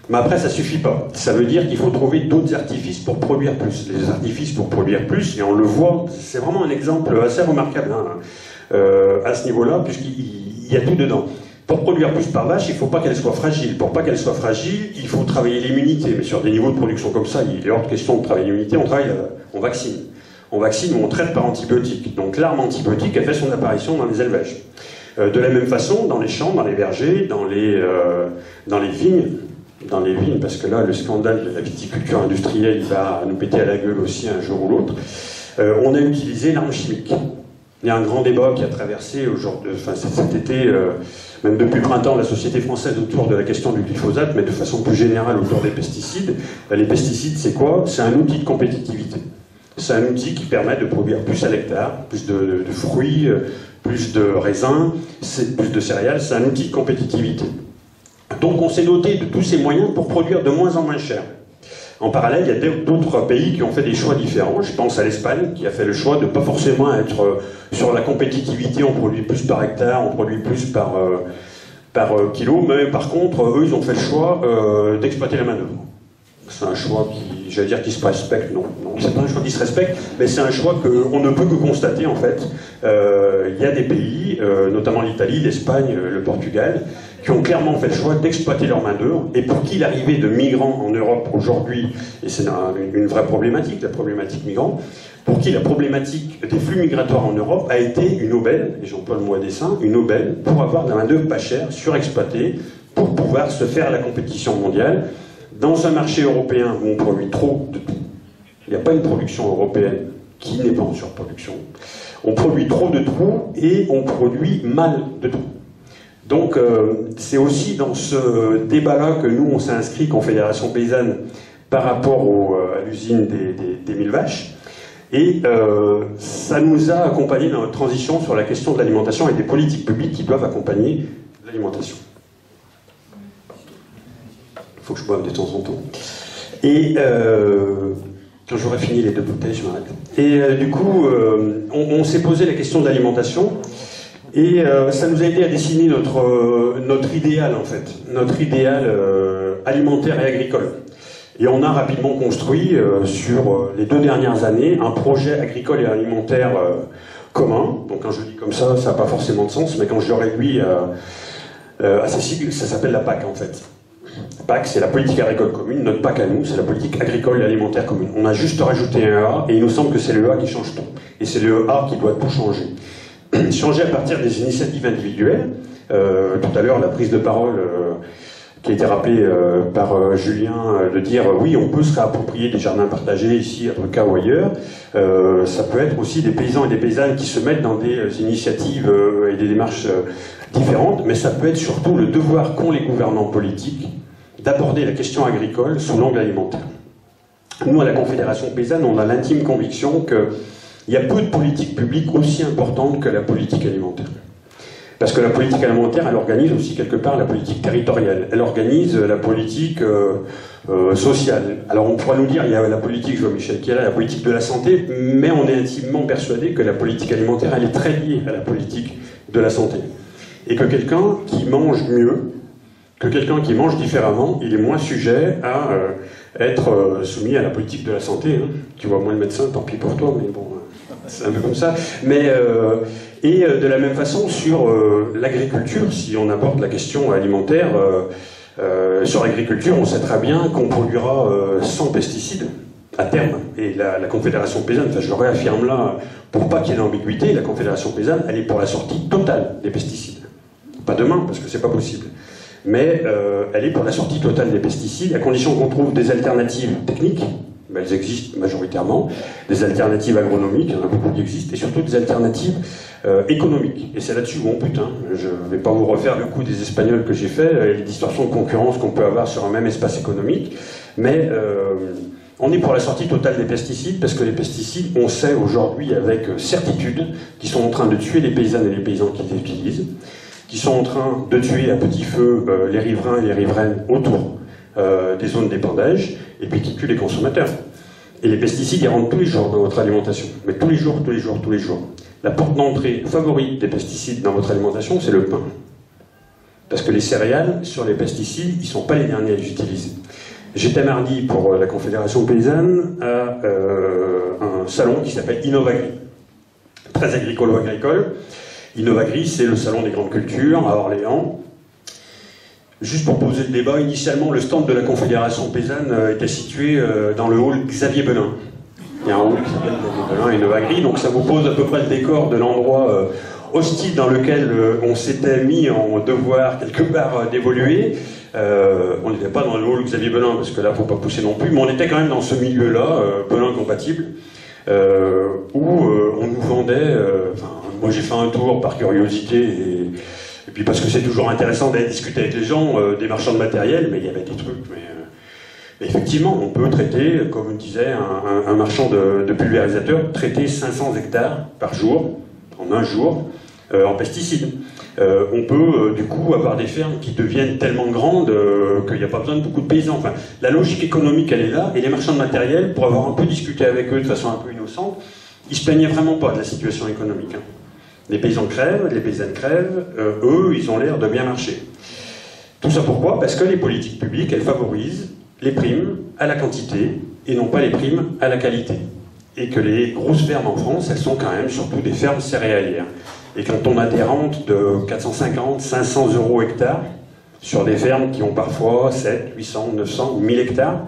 Mais après ça suffit pas, ça veut dire qu'il faut trouver d'autres artifices pour produire plus. Les artifices pour produire plus, et on le voit, c'est vraiment un exemple assez remarquable à ce niveau-là, puisqu'il y a tout dedans. Pour produire plus par vache, il ne faut pas qu'elle soit fragile. Pour pas qu'elle soit fragile, il faut travailler l'immunité. Mais sur des niveaux de production comme ça, il est hors de question de travailler l'immunité, on vaccine. On vaccine ou on traite par antibiotiques. Donc l'arme antibiotique a fait son apparition dans les élevages. De la même façon, dans les champs, dans les vergers, dans les vignes, parce que là, le scandale de la viticulture industrielle, il va nous péter à la gueule aussi un jour ou l'autre, on a utilisé l'arme chimique. Il y a un grand débat qui a traversé cet été, même depuis le printemps, la société française autour de la question du glyphosate, mais de façon plus générale autour des pesticides. Les pesticides, c'est quoi? C'est un outil de compétitivité. C'est un outil qui permet de produire plus à l'hectare, plus de fruits, plus de raisins, plus de céréales. C'est un outil de compétitivité. Donc on s'est doté de tous ces moyens pour produire de moins en moins cher. En parallèle, il y a d'autres pays qui ont fait des choix différents. Je pense à l'Espagne, qui a fait le choix de ne pas forcément être sur la compétitivité, on produit plus par hectare, on produit plus par kilo, mais par contre, eux, ils ont fait le choix d'exploiter la main-d'œuvre. C'est un choix qui, j'allais dire, qui se respecte, non, c'est pas un choix qui se respecte, mais c'est un choix qu'on ne peut que constater, en fait. Il y a des pays, notamment l'Italie, l'Espagne, le Portugal, qui ont clairement fait le choix d'exploiter leur main-d'œuvre, et pour qui l'arrivée de migrants en Europe aujourd'hui, et c'est une vraie problématique, la problématique migrant, pour qui la problématique des flux migratoires en Europe a été une aubaine, et j'emploie le mot à dessein, une aubaine pour avoir de la main-d'œuvre pas chère, surexploitée, pour pouvoir se faire la compétition mondiale. Dans un marché européen où on produit trop de tout, il n'y a pas une production européenne qui n'est pas en surproduction, on produit trop de tout et on produit mal de tout. Donc c'est aussi dans ce débat-là que nous on s'est inscrit, Confédération Paysanne, par rapport à l'usine des 1000 vaches, et ça nous a accompagnés dans notre transition sur la question de l'alimentation et des politiques publiques qui doivent accompagner l'alimentation. Il faut que je boive de temps en temps. Et quand j'aurai fini les 2 bouteilles, je m'arrête. Et du coup, on s'est posé la question de l'alimentation, et ça nous a aidé à dessiner notre idéal, en fait. Notre idéal alimentaire et agricole. Et on a rapidement construit, sur les 2 dernières années, un projet agricole et alimentaire commun. Donc quand je dis comme ça n'a pas forcément de sens, mais quand je le réduis à ces sigles, ça s'appelle la PAC en fait. PAC, c'est la politique agricole commune. Notre PAC à nous, c'est la politique agricole et alimentaire commune. On a juste rajouté un A, et il nous semble que c'est le A qui change tout. Et c'est le A qui doit tout changer. Changer à partir des initiatives individuelles. Tout à l'heure, la prise de parole qui a été rappelée par Julien, de dire oui, on peut se réapproprier des jardins partagés ici, à Druca ou ailleurs. Ça peut être aussi des paysans et des paysannes qui se mettent dans des initiatives et des démarches différentes, mais ça peut être surtout le devoir qu'ont les gouvernants politiques d'aborder la question agricole sous l'angle alimentaire. Nous, à la Confédération paysanne, on a l'intime conviction qu'il y a peu de politiques publiques aussi importantes que la politique alimentaire. Parce que la politique alimentaire, elle organise aussi quelque part la politique territoriale. Elle organise la politique sociale. Alors on pourra nous dire, il y a la politique, je vois Michel qui est là, la politique de la santé, mais on est intimement persuadé que la politique alimentaire, elle est très liée à la politique de la santé. Et que quelqu'un qui mange mieux, que quelqu'un qui mange différemment, il est moins sujet à être soumis à la politique de la santé. Hein. Tu vois moins le médecin, tant pis pour toi, mais bon, c'est un peu comme ça. Mais, et de la même façon, sur l'agriculture, si on aborde la question alimentaire, sur l'agriculture, on sait très bien qu'on produira sans pesticides à terme. Et la Confédération paysanne, enfin, je le réaffirme là, pour pas qu'il y ait d'ambiguïté, la Confédération paysanne, elle est pour la sortie totale des pesticides. Pas demain, parce que c'est pas possible. Mais elle est pour la sortie totale des pesticides, à condition qu'on trouve des alternatives techniques, mais elles existent majoritairement, des alternatives agronomiques, il y en a beaucoup qui existent, et surtout des alternatives économiques. Et c'est là-dessus où on bute. Hein. Je ne vais pas vous refaire le coup des Espagnols que j'ai fait, et les distorsions de concurrence qu'on peut avoir sur un même espace économique, mais on est pour la sortie totale des pesticides, parce que les pesticides, on sait aujourd'hui avec certitude qu'ils sont en train de tuer les paysannes et les paysans qui les utilisent, qui sont en train de tuer à petit feu les riverains et les riveraines autour des zones d'épandage, et puis qui tuent les consommateurs. Et les pesticides, ils rentrent tous les jours dans votre alimentation. Mais tous les jours, tous les jours, tous les jours. La porte d'entrée favorite des pesticides dans votre alimentation, c'est le pain. Parce que les céréales, sur les pesticides, ils ne sont pas les derniers à les utiliser. J'étais mardi pour la Confédération paysanne à un salon qui s'appelle Innovagri. Très agricolo-agricole. Innovagri, c'est le salon des grandes cultures à Orléans. Juste pour poser le débat, initialement, le stand de la Confédération paysanne était situé dans le hall Xavier Belin. Il y a un hall qui s'appelle Xavier Belin et Innovagri, donc ça vous pose à peu près le décor de l'endroit hostile dans lequel on s'était mis en devoir quelque part d'évoluer. On n'était pas dans le hall Xavier Belin, parce que là, il ne faut pas pousser non plus, mais on était quand même dans ce milieu-là, Belin compatible, où on nous vendait... moi, j'ai fait un tour par curiosité, et puis parce que c'est toujours intéressant d'aller discuter avec les gens, des marchands de matériel, mais il y avait des trucs... Mais effectivement, on peut traiter, comme disait un marchand de pulvérisateurs, traiter 500 hectares par jour, en un jour, en pesticides. On peut du coup avoir des fermes qui deviennent tellement grandes qu'il n'y a pas besoin de beaucoup de paysans. Enfin, la logique économique, elle est là, et les marchands de matériel, pour avoir un peu discuté avec eux de façon un peu innocente, ils se plaignaient vraiment pas de la situation économique. Hein. Les paysans crèvent, les paysannes crèvent, eux, ils ont l'air de bien marcher. Tout ça pourquoi? Parce que les politiques publiques, elles favorisent les primes à la quantité et non pas les primes à la qualité. Et que les grosses fermes en France, elles sont quand même surtout des fermes céréalières. Et quand on a des rentes de 450, 500 euros hectare, sur des fermes qui ont parfois 7, 800, 900 ou 1000 hectares,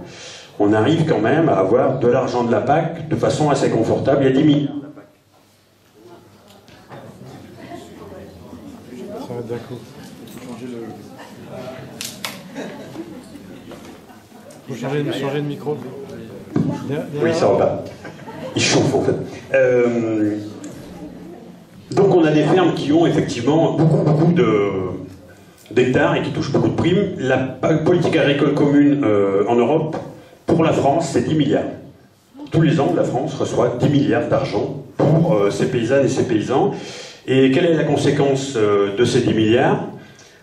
on arrive quand même à avoir de l'argent de la PAC de façon assez confortable. Il y a 10 milliards. Ça va d'un coup. Faut changer de micro. Oui, ça va pas. Il chauffe en fait. Donc on a des fermes qui ont effectivement beaucoup d'hectares et qui touchent beaucoup de primes. La politique agricole commune en Europe, pour la France, c'est 10 milliards. Tous les ans, la France reçoit 10 milliards d'argent pour ses paysannes et ses paysans. Et quelle est la conséquence de ces 10 milliards?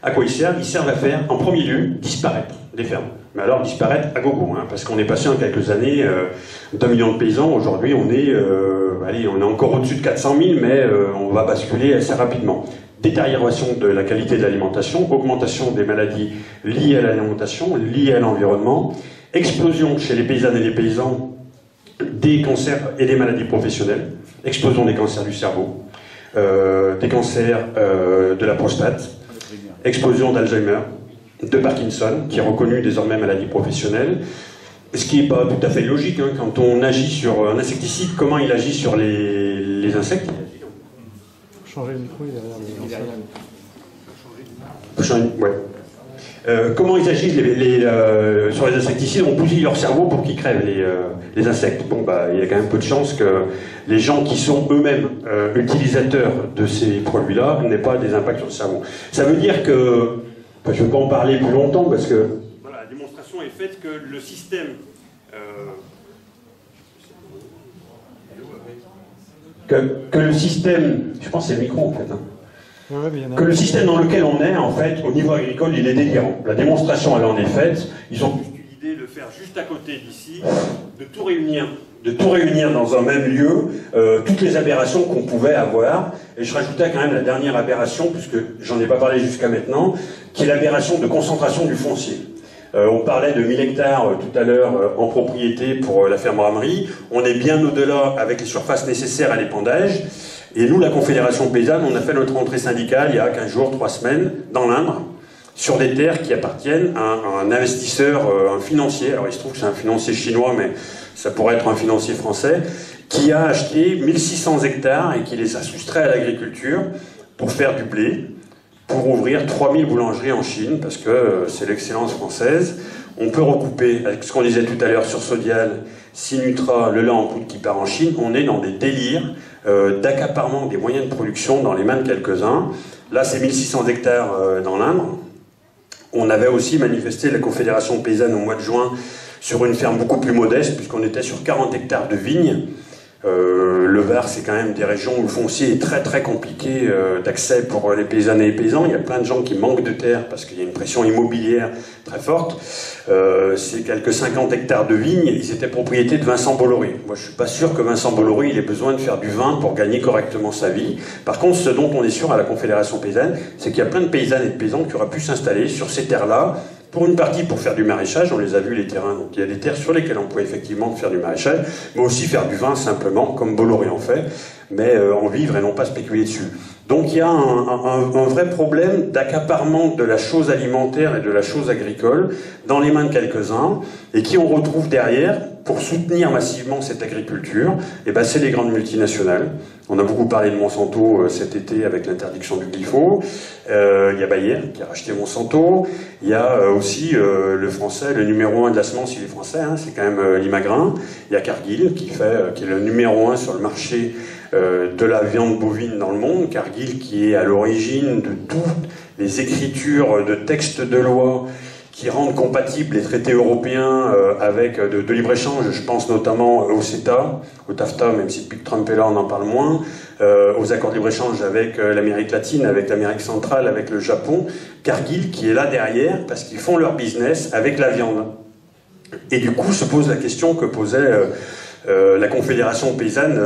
À quoi ils servent? Ils servent à faire, en premier lieu, disparaître des fermes. Mais alors disparaître à gogo, hein, parce qu'on est passé en quelques années d'1 million de paysans. Aujourd'hui, on est encore au-dessus de 400 000, mais on va basculer assez rapidement. Détérioration de la qualité de l'alimentation, augmentation des maladies liées à l'alimentation, liées à l'environnement, Explosion chez les paysannes et les paysans des cancers et des maladies professionnelles. Explosion des cancers du cerveau, des cancers de la prostate, explosion d'Alzheimer, de Parkinson, qui est reconnu désormais maladie professionnelle. Ce qui n'est pas tout à fait logique, hein, quand on agit sur un insecticide, comment il agit sur les insectes? Changer le micro, il est derrière le... Ouais. Comment ils agissent sur les insecticides? On bousille leur cerveau pour qu'ils crèvent, les insectes. Bon, bah, il y a quand même peu de chances que les gens qui sont eux-mêmes utilisateurs de ces produits-là n'aient pas des impacts sur le cerveau. Ça veut dire que, je ne vais pas en parler plus longtemps parce que voilà, la démonstration est faite que le système que le système, je pense que c'est le micro en fait, hein. Ouais, Que le système dans lequel on est, en fait, au niveau agricole, il est délirant. La démonstration, elle en est faite. Ils ont eu l'idée de le faire juste à côté d'ici, de tout réunir dans un même lieu, toutes les aberrations qu'on pouvait avoir. Et je rajoutais quand même la dernière aberration, puisque j'en ai pas parlé jusqu'à maintenant, qui est l'aberration de concentration du foncier. On parlait de 1000 hectares tout à l'heure en propriété pour la ferme Ramerie. On est bien au-delà avec les surfaces nécessaires à l'épandage. Et nous, la Confédération Paysanne, on a fait notre entrée syndicale il y a 15 jours, 3 semaines, dans l'Indre, sur des terres qui appartiennent à un investisseur, un financier. Alors il se trouve que c'est un financier chinois, mais ça pourrait être un financier français, qui a acheté 1600 hectares et qui les a soustraits à l'agriculture pour faire du blé, pour ouvrir 3000 boulangeries en Chine, parce que c'est l'excellence française. On peut recouper, avec ce qu'on disait tout à l'heure sur Sodial, Sinutra, le lait en poudre qui part en Chine. On est dans des délires d'accaparement des moyens de production dans les mains de quelques-uns. Là, c'est 1600 hectares dans l'Indre. On avait aussi manifesté la Confédération Paysanne au mois de juin sur une ferme beaucoup plus modeste, puisqu'on était sur 40 hectares de vignes. Le Var, c'est quand même des régions où le foncier est très très compliqué d'accès pour les paysannes et les paysans. Il y a plein de gens qui manquent de terre parce qu'il y a une pression immobilière très forte. C'est quelques 50 hectares de vignes. Ils étaient propriétés de Vincent Bolloré. Moi, je suis pas sûr que Vincent Bolloré il ait besoin de faire du vin pour gagner correctement sa vie. Par contre, ce dont on est sûr à la Confédération Paysanne, c'est qu'il y a plein de paysannes et de paysans qui auraient pu s'installer sur ces terres-là. Pour une partie pour faire du maraîchage, on les a vus les terrains, donc il y a des terres sur lesquelles on peut effectivement faire du maraîchage, mais aussi faire du vin simplement, comme Bolloré en fait, mais en vivre et non pas spéculer dessus. Donc il y a un vrai problème d'accaparement de la chose alimentaire et de la chose agricole dans les mains de quelques-uns, et qui on retrouve derrière, pour soutenir massivement cette agriculture, et ben c'est les grandes multinationales. On a beaucoup parlé de Monsanto cet été avec l'interdiction du glyphosate. Il y a Bayer qui a racheté Monsanto. Il y a aussi le français, le numéro 1 de la semence, il est français, hein, c'est quand même Limagrin. Il y a Cargill qui est le numéro 1 sur le marché de la viande bovine dans le monde. Cargill qui est à l'origine de toutes les écritures de textes de loi qui rendent compatibles les traités européens avec de libre-échange. Je pense notamment au CETA, au TAFTA, même si depuis que Trump est là, on en parle moins, aux accords de libre-échange avec l'Amérique latine, avec l'Amérique centrale, avec le Japon. Cargill qui est là derrière parce qu'ils font leur business avec la viande. Et du coup, se pose la question que posait la Confédération Paysanne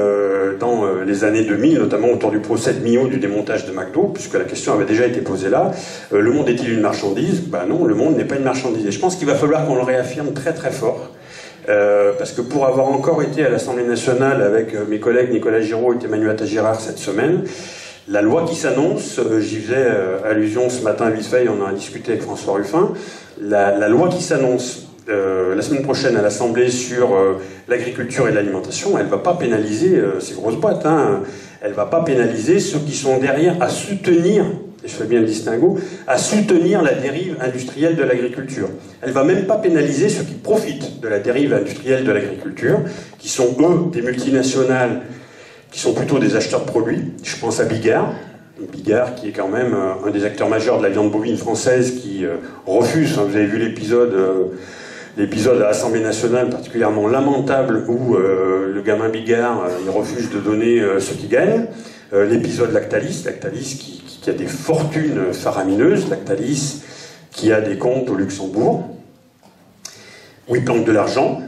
dans les années 2000, notamment autour du procès de Millau du démontage de McDo, puisque la question avait déjà été posée là. Le monde est-il une marchandise? Ben non, le monde n'est pas une marchandise. Et je pense qu'il va falloir qu'on le réaffirme très très fort, parce que pour avoir encore été à l'Assemblée nationale avec mes collègues Nicolas Giraud et Emmanuel Attagirard cette semaine, la loi qui s'annonce, j'y faisais allusion ce matin vite fait, on en a discuté avec François Ruffin, la loi qui s'annonce la semaine prochaine à l'Assemblée sur l'agriculture et l'alimentation, elle ne va pas pénaliser ces grosses boîtes, hein. Elle ne va pas pénaliser ceux qui sont derrière à soutenir, et je fais bien le distinguo, à soutenir la dérive industrielle de l'agriculture. Elle ne va même pas pénaliser ceux qui profitent de la dérive industrielle de l'agriculture, qui sont eux des multinationales, qui sont plutôt des acheteurs de produits. Je pense à Bigard, qui est quand même un des acteurs majeurs de la viande bovine française, qui refuse, hein, vous avez vu l'épisode à l'Assemblée nationale particulièrement lamentable où le gamin Bigard il refuse de donner ce qu'il gagne. L'épisode Lactalis qui a des fortunes faramineuses, Lactalis qui a des comptes au Luxembourg, où il planque de l'argent.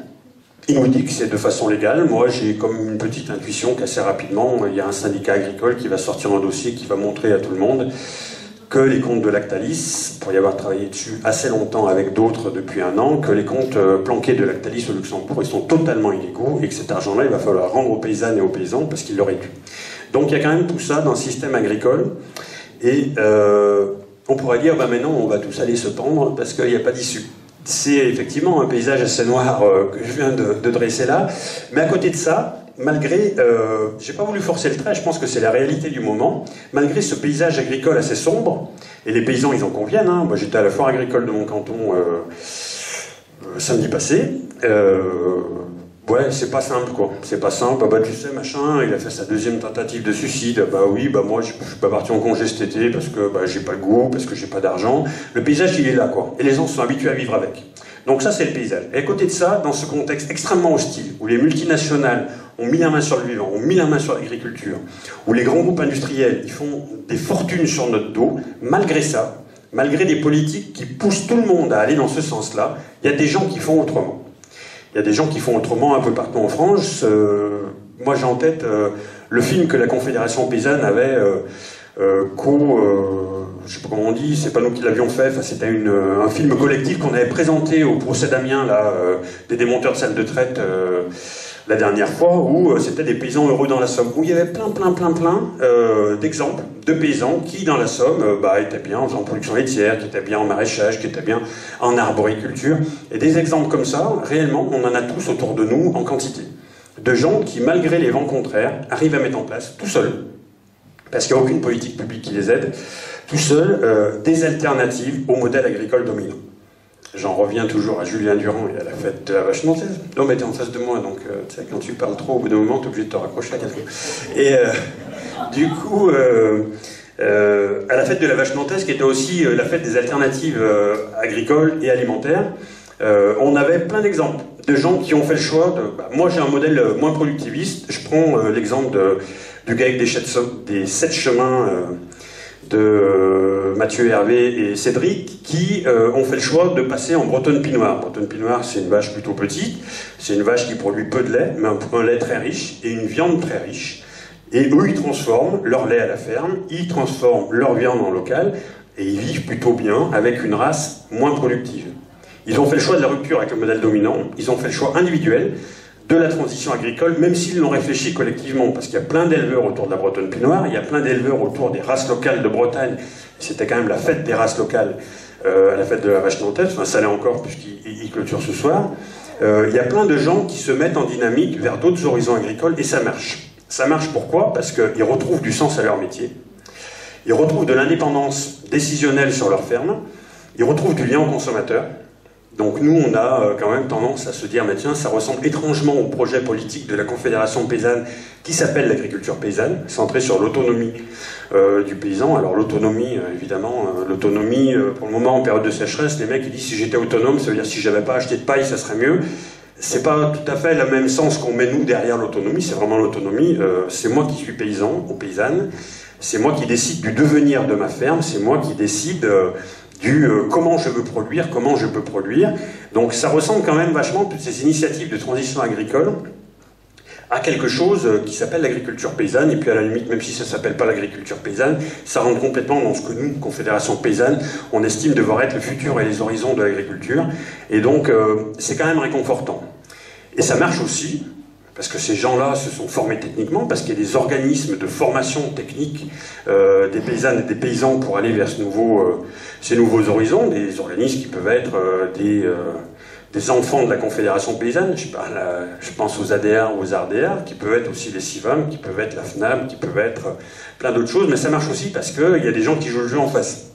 Il nous dit que c'est de façon légale. Moi, j'ai comme une petite intuition qu'assez rapidement, il y a un syndicat agricole qui va sortir un dossier qui va montrer à tout le monde que les comptes de Lactalis, pour y avoir travaillé dessus assez longtemps avec d'autres depuis un an, que les comptes planqués de Lactalis au Luxembourg, ils sont totalement illégaux et que cet argent-là, il va falloir rendre aux paysannes et aux paysans parce qu'ils l'auraient dû. Donc il y a quand même tout ça dans le système agricole et on pourrait dire, bah maintenant on va tous aller se pendre parce qu'il n'y a pas d'issue. C'est effectivement un paysage assez noir que je viens de dresser là, mais à côté de ça, malgré, j'ai pas voulu forcer le trait, je pense que c'est la réalité du moment, malgré ce paysage agricole assez sombre, et les paysans ils en conviennent, hein. Moi j'étais à la foire agricole de mon canton samedi passé, ouais c'est pas simple quoi, c'est pas simple, bah tu sais machin, il a fait sa deuxième tentative de suicide, bah oui, bah moi je suis pas parti en congé cet été parce que bah, j'ai pas le goût, parce que j'ai pas d'argent, le paysage il est là quoi, et les gens sont habitués à vivre avec. Donc ça c'est le paysage. Et à côté de ça, dans ce contexte extrêmement hostile, où les multinationales ont mis la main sur le vivant, ont mis la main sur l'agriculture, où les grands groupes industriels ils font des fortunes sur notre dos, malgré ça, malgré des politiques qui poussent tout le monde à aller dans ce sens-là, il y a des gens qui font autrement. Il y a des gens qui font autrement un peu partout en France. Moi j'ai en tête le film que la Confédération paysanne avait je sais pas comment on dit, c'est pas nous qui l'avions fait, enfin, c'était un film collectif qu'on avait présenté au procès d'Amiens, là, des démonteurs de salles de traite, la dernière fois, où c'était des paysans heureux dans la Somme, où il y avait plein d'exemples de paysans qui, dans la Somme, étaient bien en production laitière, qui étaient bien en maraîchage, qui étaient bien en arboriculture, et des exemples comme ça, réellement, on en a tous autour de nous en quantité, de gens qui, malgré les vents contraires, arrivent à mettre en place, tout seuls, parce qu'il n'y a aucune politique publique qui les aide, tout seul, des alternatives au modèle agricole dominant. J'en reviens toujours à Julien Durand et à la fête de la vache nantaise. L'homme était en face de moi, donc tu sais, quand tu parles trop, au bout d'un moment, tu es obligé de te raccrocher à quelqu'un. Et du coup, à la fête de la vache nantaise, qui était aussi la fête des alternatives agricoles et alimentaires, on avait plein d'exemples de gens qui ont fait le choix de... moi, j'ai un modèle moins productiviste. Je prends l'exemple du GAEC des 7 chemins de Mathieu Hervé et Cédric, qui ont fait le choix de passer en bretonne pinoire. Bretonne pinoire, c'est une vache plutôt petite, c'est une vache qui produit peu de lait, mais un lait très riche, et une viande très riche. Et eux, ils transforment leur lait à la ferme, ils transforment leur viande en local, et ils vivent plutôt bien avec une race moins productive. Ils ont fait le choix de la rupture avec le modèle dominant, ils ont fait le choix individuel de la transition agricole, même s'ils l'ont réfléchi collectivement, parce qu'il y a plein d'éleveurs autour de la bretonne pinoire, il y a plein d'éleveurs autour des races locales de Bretagne, c'était quand même la fête des races locales, à la fête de la vache nantaise, enfin ça l'est encore puisqu'il clôture ce soir, il y a plein de gens qui se mettent en dynamique vers d'autres horizons agricoles, et ça marche. Ça marche pourquoi? Parce qu'ils retrouvent du sens à leur métier, ils retrouvent de l'indépendance décisionnelle sur leur ferme, ils retrouvent du lien au consommateur. Donc nous, on a quand même tendance à se dire, mais tiens, ça ressemble étrangement au projet politique de la Confédération paysanne qui s'appelle l'agriculture paysanne, centrée sur l'autonomie du paysan. Alors l'autonomie, évidemment, l'autonomie, pour le moment, en période de sécheresse, les mecs, ils disent, si j'étais autonome, ça veut dire si j'avais pas acheté de paille, ça serait mieux. C'est pas tout à fait le même sens qu'on met nous derrière l'autonomie, c'est vraiment l'autonomie, c'est moi qui suis paysan ou paysanne, c'est moi qui décide du devenir de ma ferme, c'est moi qui décide... comment je veux produire, comment je peux produire. Donc ça ressemble quand même vachement, toutes ces initiatives de transition agricole, à quelque chose qui s'appelle l'agriculture paysanne, et puis à la limite, même si ça ne s'appelle pas l'agriculture paysanne, ça rentre complètement dans ce que nous, Confédération paysanne, on estime devoir être le futur et les horizons de l'agriculture, et donc c'est quand même réconfortant. Et ça marche aussi, parce que ces gens-là se sont formés techniquement, parce qu'il y a des organismes de formation technique des paysannes et des paysans pour aller vers ces nouveaux horizons, des organismes qui peuvent être des enfants de la Confédération paysanne, je pense aux ADR ou aux RDR, qui peuvent être aussi les CIVAM, qui peuvent être la FNAM, qui peuvent être plein d'autres choses, mais ça marche aussi parce qu'il y a des gens qui jouent le jeu en face.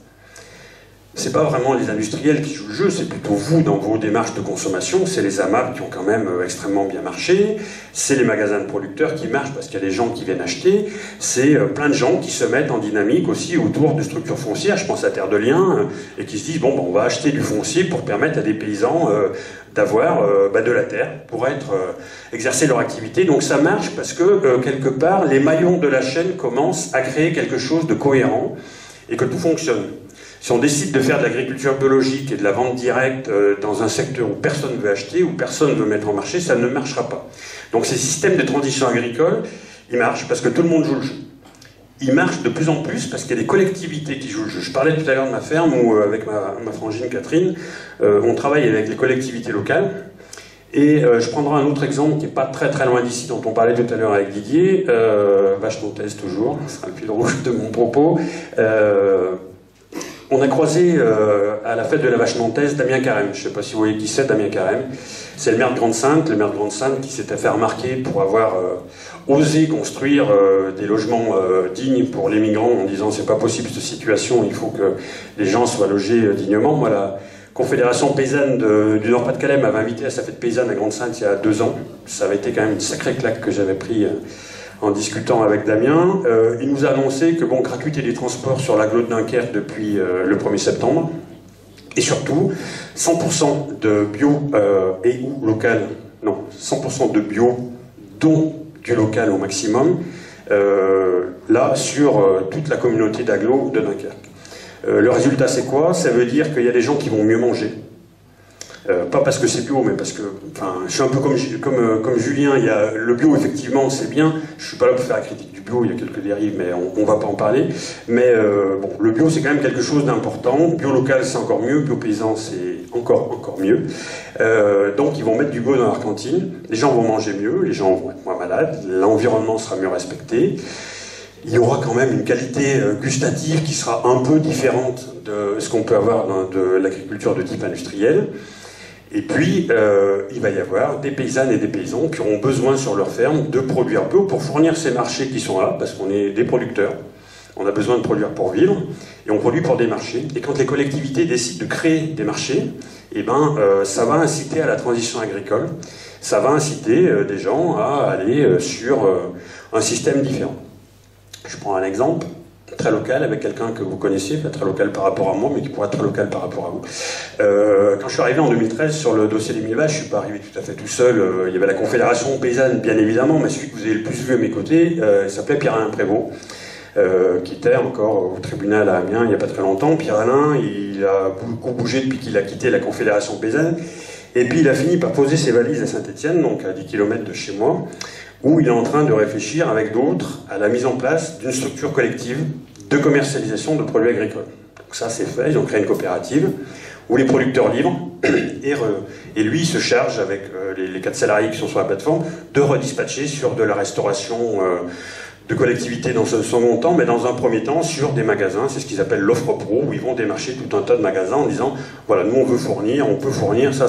C'est pas vraiment les industriels qui jouent le jeu, c'est plutôt vous dans vos démarches de consommation, c'est les AMAP qui ont quand même extrêmement bien marché, c'est les magasins de producteurs qui marchent parce qu'il y a des gens qui viennent acheter, c'est plein de gens qui se mettent en dynamique aussi autour de structures foncières, je pense à Terre de Liens, et qui se disent, bon, on va acheter du foncier pour permettre à des paysans d'avoir de la terre pour exercer leur activité. Donc ça marche parce que, quelque part, les maillons de la chaîne commencent à créer quelque chose de cohérent et que tout fonctionne. Si on décide de faire de l'agriculture biologique et de la vente directe dans un secteur où personne ne veut acheter, où personne ne veut mettre en marché, ça ne marchera pas. Donc ces systèmes de transition agricole, ils marchent parce que tout le monde joue le jeu. il marche de plus en plus parce qu'il y a des collectivités qui jouent le jeu. Je parlais tout à l'heure de ma ferme où, avec ma frangine Catherine, on travaille avec les collectivités locales. Et je prendrai un autre exemple qui n'est pas très très loin d'ici, dont on parlait tout à l'heure avec Didier, Vache Nantaise toujours, ce sera le fil rouge de mon propos. On a croisé à la fête de la Vache Nantaise Damien Carême. Je ne sais pas si vous voyez qui c'est, Damien Carême. C'est le maire de Grande-Sainte, qui s'était fait remarquer pour avoir osé construire des logements dignes pour les migrants en disant c'est pas possible cette situation, il faut que les gens soient logés dignement. Moi, la Confédération paysanne du Nord-Pas-de-Calais m'avait invité à sa fête paysanne à Grande-Sainte il y a 2 ans. Ça avait été quand même une sacrée claque que j'avais pris en discutant avec Damien. Il nous a annoncé que gratuité des transports sur l'agglo de Dunkerque depuis le 1er septembre. Et surtout, 100% de bio et ou local, non, 100% de bio, dont du local au maximum, là, sur toute la communauté d'agglo de Dunkerque. Le résultat, c'est quoi? Ça veut dire qu'il y a des gens qui vont mieux manger. Pas parce que c'est bio, mais parce que, enfin, je suis un peu comme Julien. Il y a le bio, effectivement, c'est bien. Je suis pas là pour faire la critique du bio. Il y a quelques dérives, mais on va pas en parler. Mais bon, le bio, c'est quand même quelque chose d'important. Bio local, c'est encore mieux. Bio paysan, c'est encore mieux. Donc, ils vont mettre du bio dans leur cantine. Les gens vont manger mieux. Les gens vont être moins malades. L'environnement sera mieux respecté. Il y aura quand même une qualité gustative qui sera un peu différente de ce qu'on peut avoir dans de l'agriculture de type industriel. Et puis, il va y avoir des paysannes et des paysans qui auront besoin sur leur ferme de produire peu pour fournir ces marchés qui sont là, parce qu'on est des producteurs. On a besoin de produire pour vivre, et on produit pour des marchés. Et quand les collectivités décident de créer des marchés, eh ben, ça va inciter à la transition agricole. Ça va inciter des gens à aller sur un système différent. Je prends un exemple très local avec quelqu'un que vous connaissez, pas très local par rapport à moi, mais qui pourrait être très local par rapport à vous. Quand je suis arrivé en 2013 sur le dossier des 1000 vaches, je ne suis pas arrivé tout à fait tout seul. Il y avait la Confédération paysanne, bien évidemment, mais celui que vous avez le plus vu à mes côtés, il s'appelait Pierre-Alain Prévost, qui était encore au tribunal à Amiens il n'y a pas très longtemps. Pierre-Alain, il a beaucoup bougé depuis qu'il a quitté la Confédération paysanne, et puis il a fini par poser ses valises à Saint-Étienne, donc à 10 km de chez moi, où il est en train de réfléchir avec d'autres à la mise en place d'une structure collective de commercialisation de produits agricoles. Donc ça c'est fait, ils ont créé une coopérative où les producteurs livrent et lui il se charge avec les 4 salariés qui sont sur la plateforme de redispatcher sur de la restauration de collectivités dans ce second temps, mais dans un premier temps sur des magasins, c'est ce qu'ils appellent l'offre pro, où ils vont démarcher tout un tas de magasins en disant voilà, nous on veut fournir, on peut fournir ça.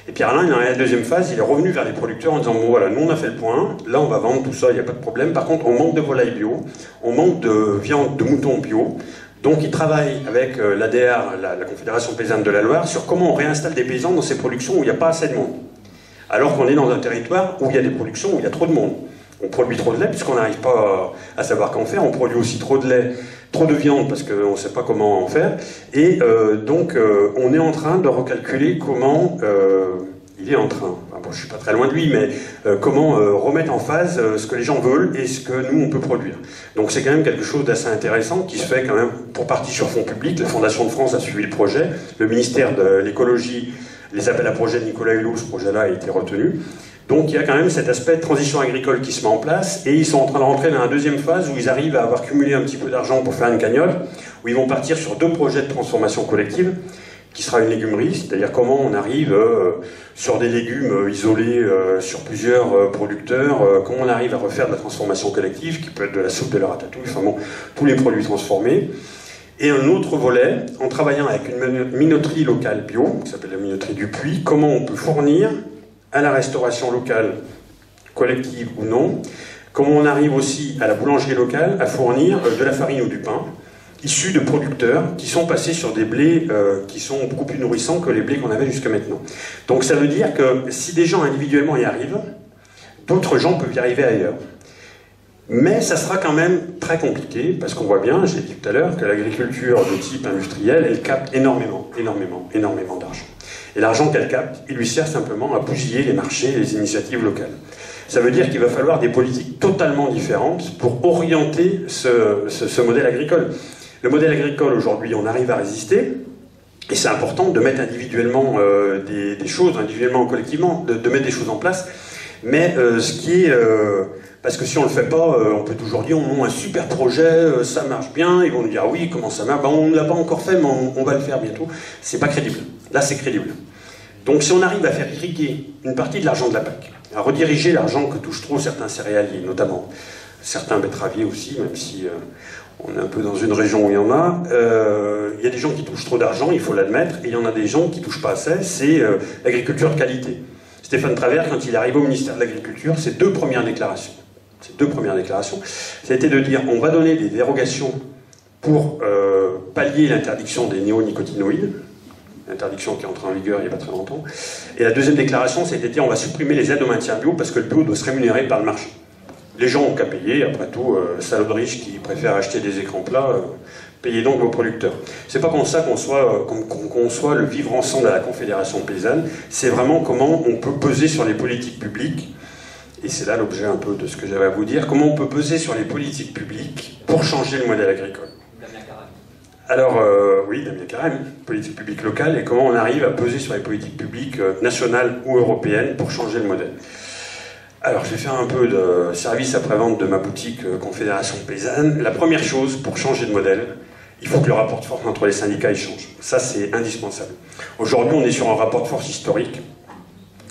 Et Pierre-Alain, dans la deuxième phase, il est revenu vers les producteurs en disant bon voilà, nous on a fait le point, là on va vendre tout ça, il n'y a pas de problème. Par contre, on manque de volaille bio, on manque de viande de mouton bio. Donc il travaille avec l'ADR, la Confédération paysanne de la Loire, sur comment on réinstalle des paysans dans ces productions où il n'y a pas assez de monde. Alors qu'on est dans un territoire où il y a des productions où il y a trop de monde. On produit trop de lait puisqu'on n'arrive pas à savoir qu'en faire, on produit aussi trop de lait, trop de viande parce qu'on ne sait pas comment en faire, et donc on est en train de recalculer comment, il est en train, enfin, bon, je ne suis pas très loin de lui, mais comment remettre en phase ce que les gens veulent et ce que nous on peut produire. Donc c'est quand même quelque chose d'assez intéressant qui se fait quand même pour partie sur fonds publics. La Fondation de France a suivi le projet, le ministère de l'écologie, les appels à projets de Nicolas Hulot, ce projet-là a été retenu. Donc il y a quand même cet aspect de transition agricole qui se met en place, et ils sont en train de rentrer dans la deuxième phase où ils arrivent à avoir cumulé un petit peu d'argent pour faire une cagnotte, où ils vont partir sur 2 projets de transformation collective, qui sera une légumerie, c'est-à-dire comment on arrive sur des légumes isolés sur plusieurs producteurs, comment on arrive à refaire de la transformation collective, qui peut être de la soupe, de la ratatouille, enfin bon, tous les produits transformés. Et un autre volet, en travaillant avec une minoterie locale bio, qui s'appelle la minoterie du Puy, comment on peut fournir à la restauration locale, collective ou non, comment on arrive aussi à la boulangerie locale à fournir de la farine ou du pain, issus de producteurs qui sont passés sur des blés qui sont beaucoup plus nourrissants que les blés qu'on avait jusqu'à maintenant. Donc ça veut dire que si des gens individuellement y arrivent, d'autres gens peuvent y arriver ailleurs. Mais ça sera quand même très compliqué, parce qu'on voit bien, je l'ai dit tout à l'heure, que l'agriculture de type industriel, elle capte énormément d'argent. Et l'argent qu'elle capte, il lui sert simplement à bousiller les marchés et les initiatives locales. Ça veut dire qu'il va falloir des politiques totalement différentes pour orienter ce modèle agricole. Le modèle agricole, aujourd'hui, on arrive à résister, et c'est important de mettre individuellement des choses, individuellement ou collectivement, de mettre des choses en place. Mais ce qui est... parce que si on le fait pas, on peut toujours dire on a un super projet, ça marche bien, ils vont nous dire ah oui, comment ça marche, ben, on ne l'a pas encore fait, mais on va le faire bientôt. C'est pas crédible. Là, c'est crédible. Donc si on arrive à faire irriguer une partie de l'argent de la PAC, à rediriger l'argent que touchent trop certains céréaliers, notamment certains betteraviers aussi, même si on est un peu dans une région où il y en a, il y a des gens qui touchent trop d'argent, il faut l'admettre, et il y en a des gens qui touchent pas assez, c'est l'agriculture de qualité. Stéphane Travert, quand il arrive au ministère de l'Agriculture, ses deux premières déclarations, ça a été de dire on va donner des dérogations pour pallier l'interdiction des néonicotinoïdes, l'interdiction qui est entrée en vigueur il n'y a pas très longtemps, et la deuxième déclaration, c'était on va supprimer les aides au maintien bio parce que le bio doit se rémunérer par le marché. Les gens ont qu'à payer, après tout, salauds de riches qui préfèrent acheter des écrans plats, payez donc vos producteurs. C'est pas comme ça qu'on conçoit le vivre ensemble à la Confédération paysanne, c'est vraiment comment on peut peser sur les politiques publiques, et c'est là l'objet un peu de ce que j'avais à vous dire, comment on peut peser sur les politiques publiques pour changer le modèle agricole. Alors, oui, Damien Carême, politique publique locale, et comment on arrive à peser sur les politiques publiques nationales ou européennes pour changer le modèle. Alors, je vais faire un peu de service après-vente de ma boutique Confédération Paysanne. La première chose, pour changer de modèle, il faut que le rapport de force entre les syndicats il change. Ça, c'est indispensable. Aujourd'hui, on est sur un rapport de force historique.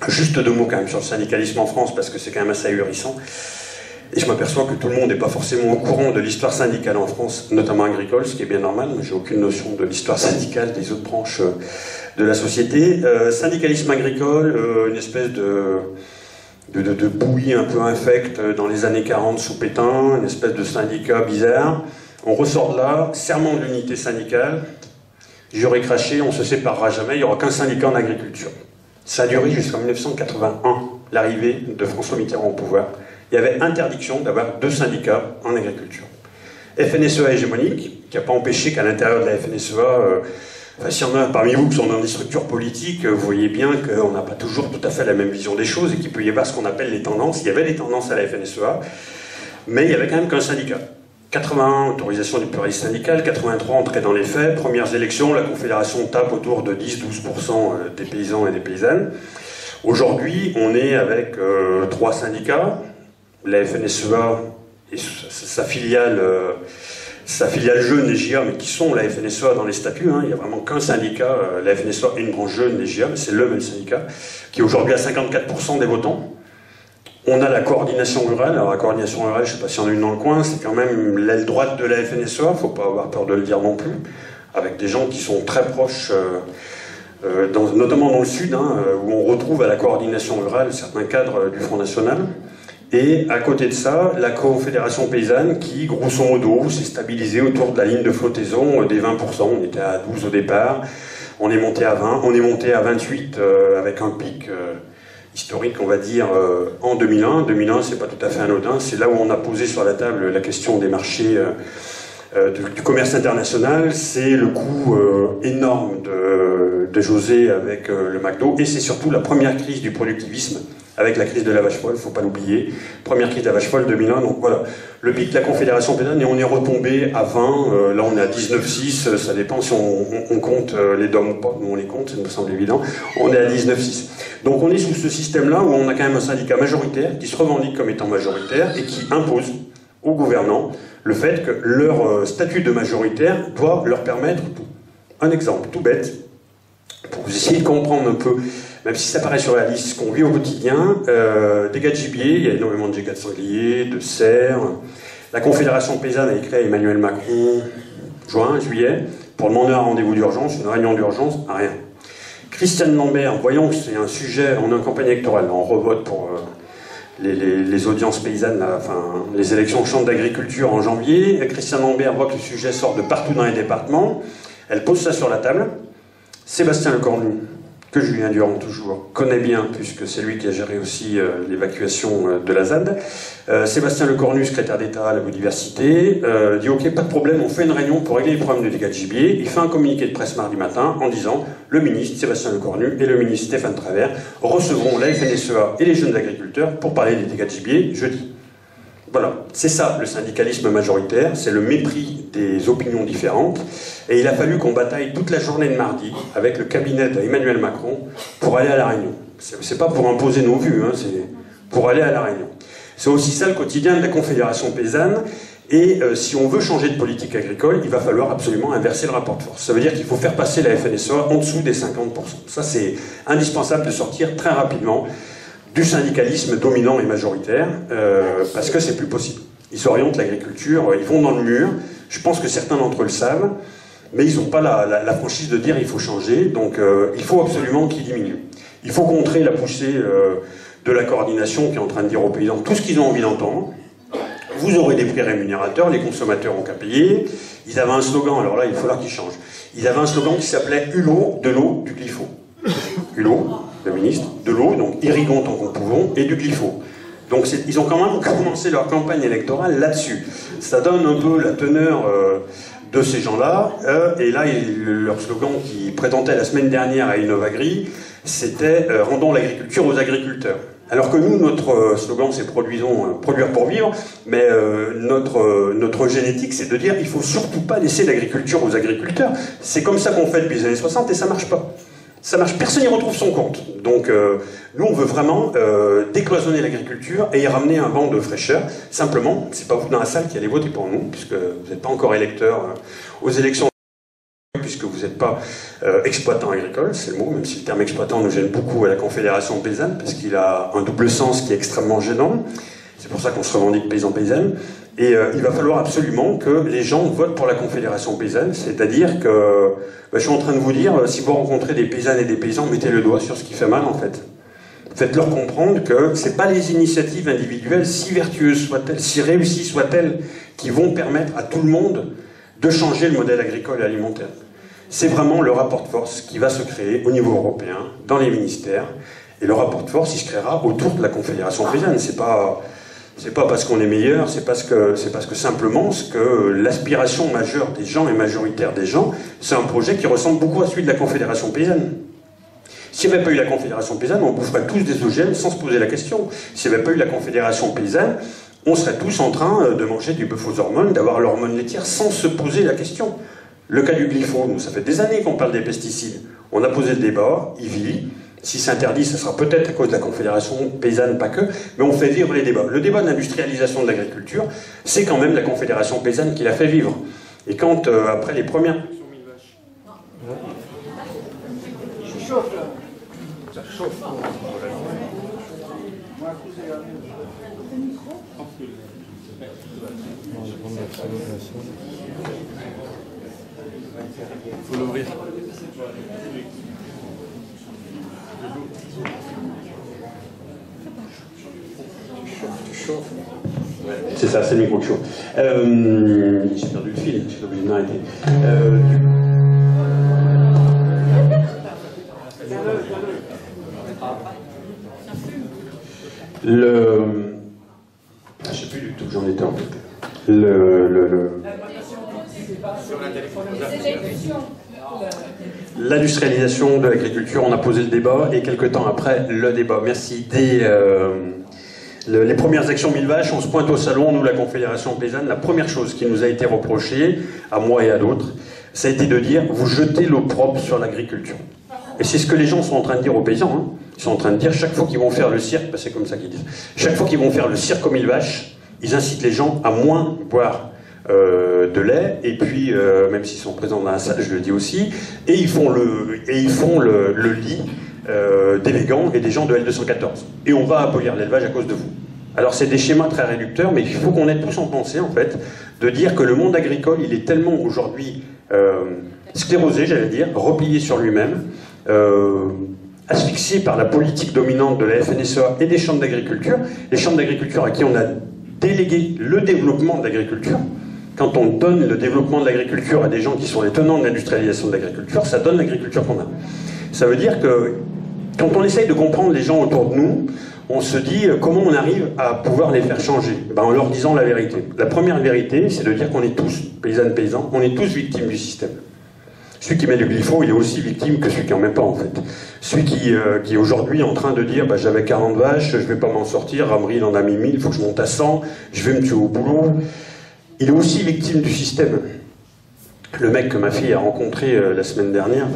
Juste deux mots quand même sur le syndicalisme en France, parce que c'est quand même assez ahurissant. Et je m'aperçois que tout le monde n'est pas forcément au courant de l'histoire syndicale en France, notamment agricole, ce qui est bien normal, mais j'ai aucune notion de l'histoire syndicale des autres branches de la société. Syndicalisme agricole, une espèce de bouillie un peu infecte dans les années 40 sous Pétain, une espèce de syndicat bizarre. On ressort de là, serment de l'unité syndicale, j'aurais craché, on se séparera jamais, il n'y aura qu'un syndicat en agriculture. Ça a duré jusqu'en 1981, l'arrivée de François Mitterrand au pouvoir. Il y avait interdiction d'avoir deux syndicats en agriculture. FNSEA hégémonique, qui n'a pas empêché qu'à l'intérieur de la FNSEA, s'il y en a parmi vous qui sont dans des structures politiques, vous voyez bien qu'on n'a pas toujours tout à fait la même vision des choses et qu'il peut y avoir ce qu'on appelle les tendances. Il y avait des tendances à la FNSEA, mais il n'y avait quand même qu'un syndicat. 81, autorisation du pluralisme syndical, 83, entrée dans les faits, premières élections, la Confédération tape autour de 10-12% des paysans et des paysannes. Aujourd'hui, on est avec 3 syndicats, la FNSEA et sa filiale jeune, les GIA, mais qui sont la FNSEA dans les statuts, hein. Il n'y a vraiment qu'un syndicat, la FNSEA et une branche jeune, les GIA, mais c'est le même syndicat, qui est aujourd'hui à 54% des votants. On a la coordination rurale. Alors la coordination rurale, je ne sais pas s'il y en a une dans le coin, c'est quand même l'aile droite de la FNSEA, il ne faut pas avoir peur de le dire non plus, avec des gens qui sont très proches, notamment dans le sud, hein, où on retrouve à la coordination rurale certains cadres du Front National. Et à côté de ça, la Confédération Paysanne qui, grosso modo, s'est stabilisée autour de la ligne de flottaison des 20%. On était à 12 au départ, on est monté à 20, on est monté à 28 avec un pic historique, on va dire, en 2001. 2001, c'est pas tout à fait anodin, c'est là où on a posé sur la table la question des marchés du commerce international, c'est le coût énorme de José avec le McDo, et c'est surtout la première crise du productivisme avec la crise de la vache folle, il ne faut pas l'oublier. Première crise de la vache folle 2001, donc voilà. Le pic de la Confédération Paysanne, et on est retombé à 20, là on est à 19,6, ça dépend si on compte les DOM ou pas, nous on les compte, ça me semble évident, on est à 19,6. Donc on est sous ce système-là où on a quand même un syndicat majoritaire qui se revendique comme étant majoritaire et qui impose aux gouvernants le fait que leur statut de majoritaire doit leur permettre tout. Un exemple tout bête, pour vous essayer de comprendre un peu, même si ça paraît surréaliste, ce qu'on vit au quotidien, dégâts de gibier, il y a énormément de dégâts de sangliers, de cerfs. La Confédération Paysanne a écrit à Emmanuel Macron, juin, juillet, pour demander un rendez-vous d'urgence, une réunion d'urgence, rien. Christiane Lambert, voyons que c'est un sujet, on est en campagne électorale, on revote pour les audiences paysannes, là, enfin, les élections au chambre d'agriculture en janvier. Christiane Lambert voit que le sujet sort de partout dans les départements, elle pose ça sur la table. Sébastien Lecornu, que Julien Durand toujours connaît bien, puisque c'est lui qui a géré aussi l'évacuation de la ZAD. Sébastien Lecornu, secrétaire d'État à la biodiversité, dit ok, pas de problème, on fait une réunion pour régler les problèmes de dégâts de gibier. Il fait un communiqué de presse mardi matin en disant le ministre Sébastien Lecornu et le ministre Stéphane Travert recevront la FNSEA et les jeunes agriculteurs pour parler des dégâts de gibier jeudi. Voilà, c'est ça le syndicalisme majoritaire, c'est le mépris des opinions différentes. Et il a fallu qu'on bataille toute la journée de mardi avec le cabinet d'Emmanuel Macron pour aller à la réunion. C'est pas pour imposer nos vues, hein, c'est pour aller à La Réunion. C'est aussi ça le quotidien de la Confédération paysanne. Et si on veut changer de politique agricole, il va falloir absolument inverser le rapport de force. Ça veut dire qu'il faut faire passer la FNSEA en dessous des 50%. Ça, c'est indispensable de sortir très rapidement du syndicalisme dominant et majoritaire, parce que c'est plus possible. Ils s'orientent l'agriculture, ils vont dans le mur. Je pense que certains d'entre eux le savent, mais ils n'ont pas la franchise de dire il faut changer, donc il faut absolument qu'ils diminuent. Il faut contrer la poussée de la coordination qui est en train de dire aux paysans tout ce qu'ils ont envie d'entendre. Vous aurez des prix rémunérateurs, les consommateurs ont qu'à payer. Ils avaient un slogan, alors là il va falloir qu'ils changent. Ils avaient un slogan qui s'appelait « Hulot, de l'eau, du glypho ». Hulot, le ministre, de l'eau, donc irriguons tant qu'on pouvons, et du glypho. Donc ils ont quand même commencé leur campagne électorale là-dessus. Ça donne un peu la teneur de ces gens-là. Et là, leur slogan qu'ils présentaient la semaine dernière à Innovagri, c'était « Rendons l'agriculture aux agriculteurs ». Alors que nous, notre slogan, c'est produire pour vivre, mais notre génétique, c'est de dire il faut surtout pas laisser l'agriculture aux agriculteurs. C'est comme ça qu'on fait depuis les années 60 et ça marche pas. Ça marche, personne n'y retrouve son compte. Donc nous, on veut vraiment décloisonner l'agriculture et y ramener un vent de fraîcheur. Simplement, c'est pas vous dans la salle qui allez voter pour nous, puisque vous n'êtes pas encore électeur aux élections, puisque vous n'êtes pas exploitant agricole, c'est le mot, même si le terme exploitant nous gêne beaucoup à la Confédération paysanne, parce qu'il a un double sens qui est extrêmement gênant. C'est pour ça qu'on se revendique paysan-paysanne. Et il va falloir absolument que les gens votent pour la Confédération paysanne, c'est-à-dire que, je suis en train de vous dire, si vous rencontrez des paysannes et des paysans, mettez le doigt sur ce qui fait mal en fait. Faites-leur comprendre que ce n'est pas les initiatives individuelles, si vertueuses soient-elles, si réussies soient-elles, qui vont permettre à tout le monde de changer le modèle agricole et alimentaire. C'est vraiment le rapport de force qui va se créer au niveau européen, dans les ministères, et le rapport de force, il se créera autour de la Confédération paysanne. C'est pas parce qu'on est meilleur, c'est parce que simplement l'aspiration majeure des gens et majoritaire des gens, c'est un projet qui ressemble beaucoup à celui de la Confédération paysanne. S'il n'y avait pas eu la Confédération paysanne, on boufferait tous des OGM sans se poser la question. S'il n'y avait pas eu la Confédération paysanne, on serait tous en train de manger du bœuf aux hormones, d'avoir l'hormone laitière sans se poser la question. Le cas du glypho, nous, ça fait des années qu'on parle des pesticides. On a posé le débat, il vit. Si c'est interdit, ça sera peut-être à cause de la Confédération paysanne, pas que, mais on fait vivre les débats. Le débat de l'industrialisation de l'agriculture, c'est quand même la Confédération paysanne qui l'a fait vivre. Et quand, après les premières... Je chauffe là. Ça chauffe. Il faut l'ouvrir. C'est ça, c'est le micro qui chauffe. J'ai perdu le fil, j'ai obligé de m'arrêter. Je sais plus du tout où j'en étais en fait. L'industrialisation de l'agriculture, on a posé le débat, et quelques temps après, le débat. Merci. Les premières actions 1000 vaches, on se pointe au salon, nous, la Confédération paysanne, la première chose qui nous a été reprochée, à moi et à d'autres, ça a été de dire, vous jetez l'opprobre sur l'agriculture. Et c'est ce que les gens sont en train de dire aux paysans. Hein. Ils sont en train de dire, chaque fois qu'ils vont faire le cirque, c'est comme ça qu'ils disent, chaque fois qu'ils vont faire le cirque aux 1000 vaches, ils incitent les gens à moins boire de lait, et puis, même s'ils sont présents dans la salle, je le dis aussi, et ils font le lit des végans et des gens de L214. Et on va abolir l'élevage à cause de vous. Alors c'est des schémas très réducteurs, mais il faut qu'on ait tous en pensée, en fait, de dire que le monde agricole, il est tellement aujourd'hui sclérosé, j'allais dire, replié sur lui-même, asphyxié par la politique dominante de la FNSEA et des chambres d'agriculture, les chambres d'agriculture à qui on a délégué le développement de l'agriculture. Quand on donne le développement de l'agriculture à des gens qui sont les tenants de l'industrialisation de l'agriculture, ça donne l'agriculture qu'on a. Ça veut dire que quand on essaye de comprendre les gens autour de nous, on se dit comment on arrive à pouvoir les faire changer, en leur disant la vérité. La première vérité, c'est de dire qu'on est tous, paysannes, paysans, on est tous victimes du système. Celui qui met du glypho, il est aussi victime que celui qui en met pas, en fait. Celui qui est aujourd'hui en train de dire j'avais 40 vaches, je vais pas m'en sortir, Ramri il en a mis 1000, il faut que je monte à 100, je vais me tuer au boulot. Il est aussi victime du système. Le mec que ma fille a rencontré la semaine dernière,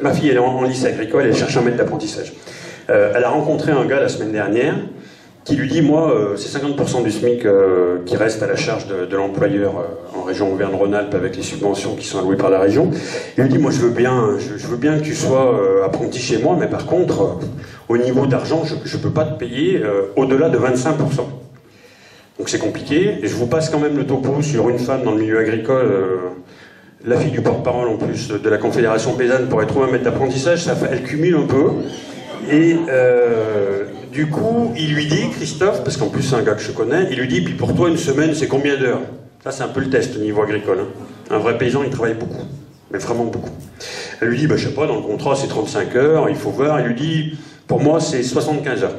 ma fille elle est en lycée agricole, elle cherche un maître d'apprentissage. Elle a rencontré un gars la semaine dernière qui lui dit, moi, c'est 50% du SMIC qui reste à la charge de l'employeur en région Auvergne-Rhône-Alpes avec les subventions qui sont allouées par la région. Il lui dit, moi, je veux bien que tu sois apprenti chez moi, mais par contre, au niveau d'argent, je ne peux pas te payer au-delà de 25%. Donc c'est compliqué. Et je vous passe quand même le topo sur une femme dans le milieu agricole, la fille du porte-parole en plus de la Confédération paysanne pourrait trouver un maître d'apprentissage, elle cumule un peu. Et du coup, il lui dit, Christophe, parce qu'en plus c'est un gars que je connais, il lui dit, puis pour toi une semaine c'est combien d'heures? Ça c'est un peu le test au niveau agricole. Hein. Un vrai paysan il travaille beaucoup, mais vraiment beaucoup. Elle lui dit, bah, je sais pas, dans le contrat c'est 35 heures, il faut voir. Il lui dit, pour moi c'est 75 heures.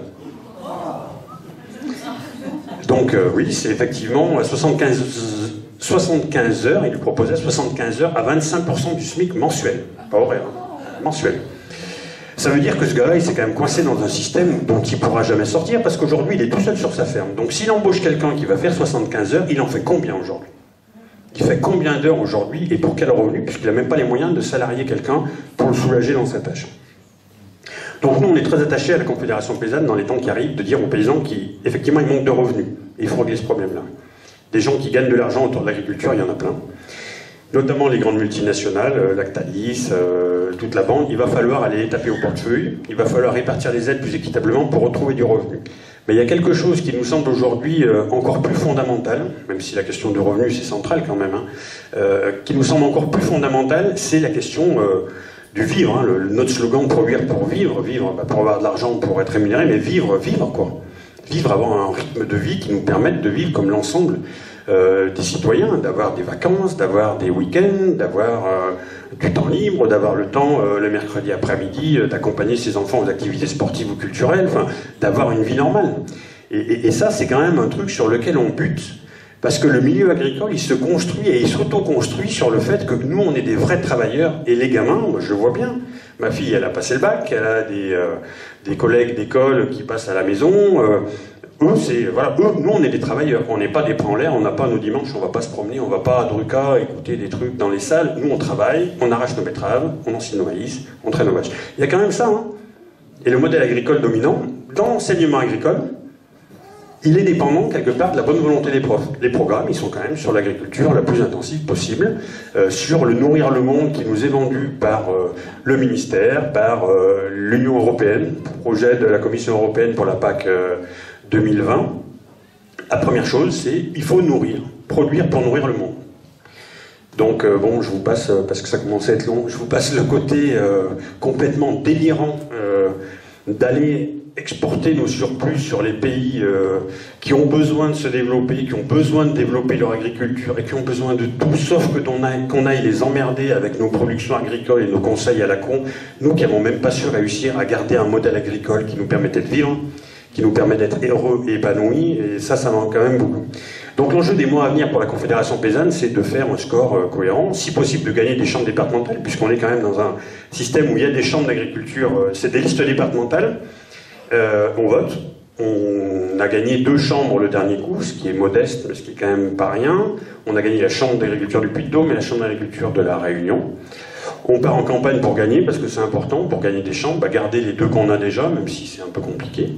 Donc oui, c'est effectivement 75 heures, il lui proposait 75 heures à 25% du SMIC mensuel, pas horaire, hein, mensuel. Ça veut dire que ce gars-là, il s'est quand même coincé dans un système dont il ne pourra jamais sortir, parce qu'aujourd'hui, il est tout seul sur sa ferme. Donc s'il embauche quelqu'un qui va faire 75 heures, il en fait combien aujourd'hui? Il fait combien d'heures aujourd'hui et pour quel revenu? Puisqu'il n'a même pas les moyens de salarier quelqu'un pour le soulager dans sa tâche. Donc nous, on est très attachés à la Confédération paysanne dans les temps qui arrivent, de dire aux paysans qui, effectivement, ils manquent de revenus. Et il faut régler ce problème-là. Des gens qui gagnent de l'argent autour de l'agriculture, il y en a plein. Notamment les grandes multinationales, Lactalis, toute la bande, il va falloir aller les taper au portefeuille, il va falloir répartir les aides plus équitablement pour retrouver du revenu. Mais il y a quelque chose qui nous semble aujourd'hui encore plus fondamental, même si la question du revenu c'est central quand même, hein, qui nous semble encore plus fondamental, c'est la question du vivre. Hein, notre slogan produire pour vivre, vivre pour avoir de l'argent, pour être rémunéré, mais vivre quoi. Vivre, avoir un rythme de vie qui nous permette de vivre comme l'ensemble des citoyens, d'avoir des vacances, d'avoir des week-ends, d'avoir du temps libre, d'avoir le temps le mercredi après-midi d'accompagner ses enfants aux activités sportives ou culturelles, enfin, d'avoir une vie normale. Et ça, c'est quand même un truc sur lequel on bute, parce que le milieu agricole, il se construit et il s'auto-construit sur le fait que nous, on est des vrais travailleurs, et les gamins, moi je le vois bien, ma fille, elle a passé le bac, elle a des collègues d'école qui passent à la maison, eux, nous, on est des travailleurs. On n'est pas des bras en l'air, on n'a pas nos dimanches, on va pas se promener, on va pas à Druka écouter des trucs dans les salles. Nous, on travaille, on arrache nos betteraves, on ensile nos maïs, on traîne nos vaches. Il y a quand même ça, hein. Et le modèle agricole dominant, dans l'enseignement agricole, il est dépendant quelque part de la bonne volonté des profs. Les programmes, ils sont quand même sur l'agriculture la plus intensive possible, sur le nourrir le monde qui nous est vendu par le ministère, par l'Union européenne, projet de la Commission européenne pour la PAC 2020. La première chose, c'est il faut nourrir, produire pour nourrir le monde. Donc bon, je vous passe, parce que ça commence à être long, je vous passe le côté complètement délirant d'aller exporter nos surplus sur les pays qui ont besoin de se développer, qui ont besoin de développer leur agriculture et qui ont besoin de tout, sauf que qu'on aille les emmerder avec nos productions agricoles et nos conseils à la con, nous qui n'avons même pas su réussir à garder un modèle agricole qui nous permettait de vivre, qui nous permet d'être heureux et épanouis, et ça manque quand même beaucoup. Donc l'enjeu des mois à venir pour la Confédération paysanne, c'est de faire un score cohérent, si possible de gagner des chambres départementales, puisqu'on est quand même dans un système où il y a des chambres d'agriculture, c'est des listes départementales, on vote, on a gagné 2 chambres le dernier coup, ce qui est modeste, mais ce qui est quand même pas rien. On a gagné la chambre d'agriculture du Puy-de-Dôme et la chambre d'agriculture de la Réunion. On part en campagne pour gagner, parce que c'est important, pour gagner des chambres, bah garder les 2 qu'on a déjà, même si c'est un peu compliqué.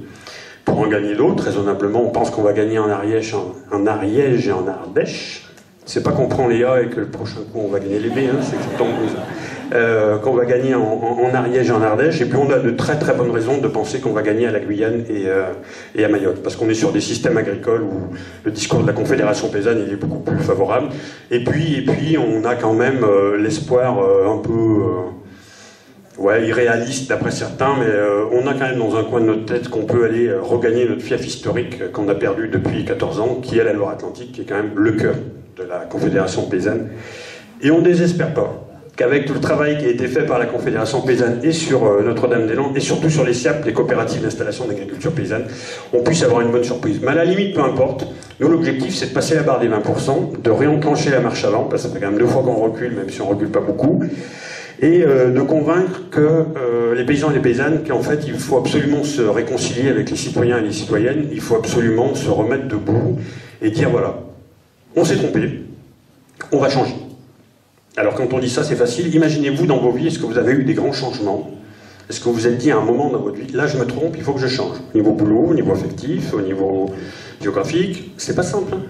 Pour en gagner d'autres, raisonnablement, on pense qu'on va gagner en Ariège et en Ardèche. C'est pas qu'on prend les A et que le prochain coup on va gagner les B, hein, c'est tout le temps qu'on va gagner en Ariège et en Ardèche, et puis on a de très très bonnes raisons de penser qu'on va gagner à la Guyane et à Mayotte, parce qu'on est sur des systèmes agricoles où le discours de la Confédération paysanne il est beaucoup plus favorable, et puis on a quand même l'espoir un peu irréaliste d'après certains, mais on a quand même dans un coin de notre tête qu'on peut aller regagner notre fief historique qu'on a perdu depuis 14 ans, qui est la Loire-Atlantique, qui est quand même le cœur de la Confédération paysanne. Et on ne désespère pas qu'avec tout le travail qui a été fait par la Confédération paysanne et sur Notre-Dame-des-Landes, et surtout sur les SIAP, les coopératives d'installation d'agriculture paysanne, on puisse avoir une bonne surprise. Mais à la limite, peu importe, nous l'objectif c'est de passer la barre des 20%, de réenclencher la marche avant, parce que ça fait quand même 2 fois qu'on recule, même si on recule pas beaucoup, et de convaincre que les paysans et les paysannes qu'en fait il faut absolument se réconcilier avec les citoyens et les citoyennes, il faut absolument se remettre debout et dire voilà, on s'est trompé, on va changer. Alors quand on dit ça c'est facile, imaginez-vous dans vos vies, est-ce que vous avez eu des grands changements Est-ce que vous vous êtes dit à un moment dans votre vie, là je me trompe, il faut que je change? Au niveau boulot, au niveau affectif, au niveau géographique, c'est pas simple. Hein,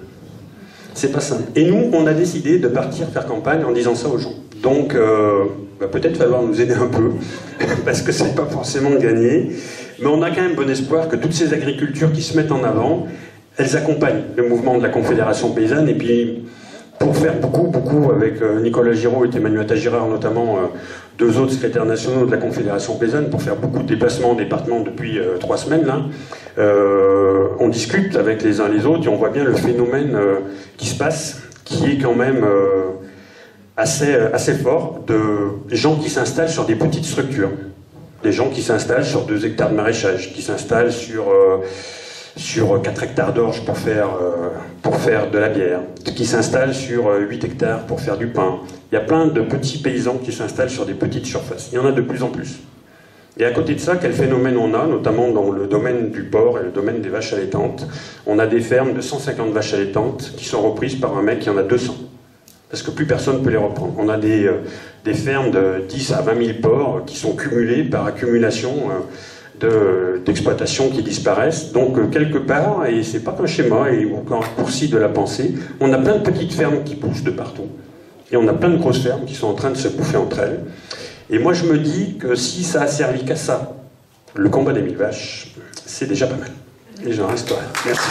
c'est pas simple. Et nous, on a décidé de partir faire campagne en disant ça aux gens. Donc, va peut-être falloir nous aider un peu, parce que c'est pas forcément gagné. Mais on a quand même bon espoir que toutes ces agricultures qui se mettent en avant, elles accompagnent le mouvement de la Confédération paysanne. Et puis, pour faire beaucoup avec Nicolas Giraud et Emmanuel Girard, notamment deux autres secrétaires nationaux de la Confédération paysanne, pour faire beaucoup de déplacements en département depuis 3 semaines, là, on discute avec les uns les autres et on voit bien le phénomène qui se passe, qui est quand même assez fort, de gens qui s'installent sur des petites structures. Des gens qui s'installent sur 2 hectares de maraîchage, qui s'installent sur 4 hectares d'orge pour faire de la bière, qui s'installent sur 8 hectares pour faire du pain. Il y a plein de petits paysans qui s'installent sur des petites surfaces. Il y en a de plus en plus. Et à côté de ça, quel phénomène on a, notamment dans le domaine du porc et le domaine des vaches allaitantes? On a des fermes de 150 vaches allaitantes qui sont reprises par un mec qui en a 200. Parce que plus personne ne peut les reprendre. On a des fermes de 10 à 20 000 porcs qui sont cumulés par accumulation d'exploitations qui disparaissent. Donc, quelque part, et c'est pas un schéma, et encore un raccourci de la pensée, on a plein de petites fermes qui poussent de partout. Et on a plein de grosses fermes qui sont en train de se bouffer entre elles. Et moi, je me dis que si ça a servi qu'à ça, le combat des 1000 vaches, c'est déjà pas mal. Et j'en reste là. Merci.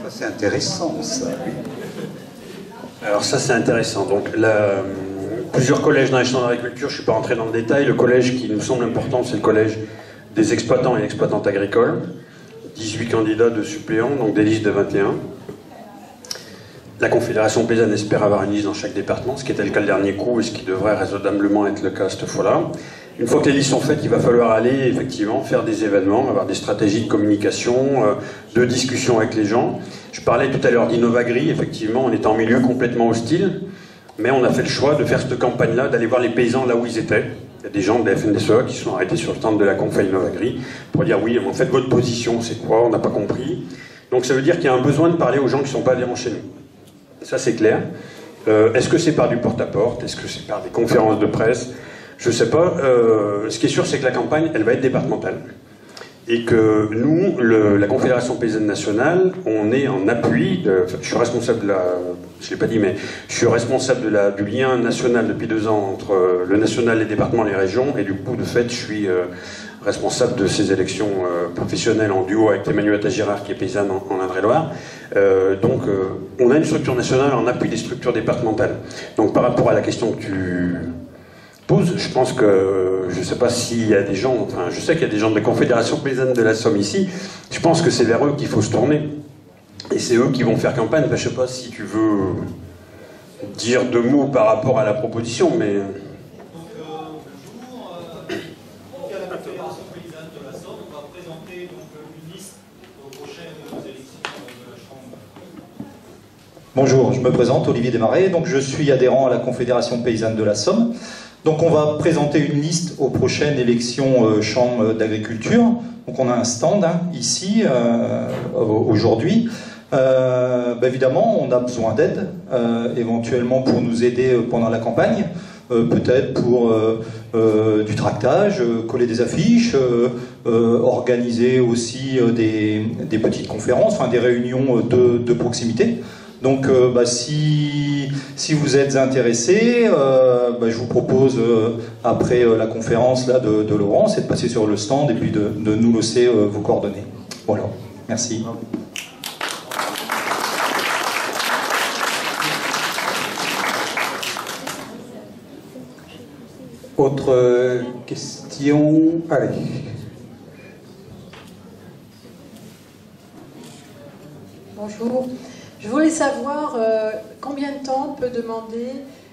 C'est intéressant, ça. Alors ça, c'est intéressant. Donc, plusieurs collèges dans les champs d'agriculture, je ne suis pas rentré dans le détail. Le collège qui nous semble important, c'est le collège des exploitants et exploitantes agricoles. 18 candidats de suppléants, donc des listes de 21. La Confédération paysanne espère avoir une liste dans chaque département, ce qui était le cas le dernier coup et ce qui devrait raisonnablement être le cas cette fois-là. Une fois que les listes sont faites, il va falloir aller effectivement faire des événements, avoir des stratégies de communication, de discussion avec les gens. Je parlais tout à l'heure d'Innovagri, effectivement, on était en milieu complètement hostile, mais on a fait le choix de faire cette campagne-là, d'aller voir les paysans là où ils étaient. Il y a des gens de la FNSEA qui sont arrêtés sur le stand de la Confa Innovagri pour dire oui, en fait votre position c'est quoi, on n'a pas compris. Donc ça veut dire qu'il y a un besoin de parler aux gens qui ne sont pas adhérents chez nous. Ça c'est clair. Est-ce que c'est par du porte-à-porte? Est-ce que c'est par des conférences de presse? Je ne sais pas. Ce qui est sûr, c'est que la campagne, elle va être départementale. Et que nous, la Confédération paysanne nationale, on est en appui. Je suis responsable de la... Je ne l'ai pas dit, mais je suis responsable du lien national depuis 2 ans entre le national, les départements, les régions. Et du coup, de fait, je suis responsable de ces élections professionnelles en duo avec Emmanuel Girard, qui est paysanne en Indre-et-Loire. Donc, on a une structure nationale en appui des structures départementales. Donc, par rapport à la question que tu poses, je pense que, je ne sais pas s'il y a des gens, enfin, je sais qu'il y a des gens de la Confédération paysanne de la Somme ici, je pense que c'est vers eux qu'il faut se tourner. Et c'est eux qui vont faire campagne. Enfin, je ne sais pas si tu veux dire 2 mots par rapport à la proposition, mais... Bonjour, la Confédération paysanne de la Somme va présenter une liste aux prochaines élections de la Chambre. Bonjour, je me présente, Olivier Desmarais, donc je suis adhérent à la Confédération paysanne de la Somme. Donc on va présenter une liste aux prochaines élections Chambre d'agriculture. Donc on a un stand ici, aujourd'hui. Évidemment, on a besoin d'aide, éventuellement pour nous aider pendant la campagne. Peut-être pour du tractage, coller des affiches, organiser aussi des petites conférences, enfin des réunions de proximité. Donc si vous êtes intéressés, je vous propose après la conférence là, de Laurent, c'est de passer sur le stand et puis de nous laisser vos coordonnées. Voilà, merci. Autre question? Allez. Bonjour. Je voulais savoir combien de temps peut demander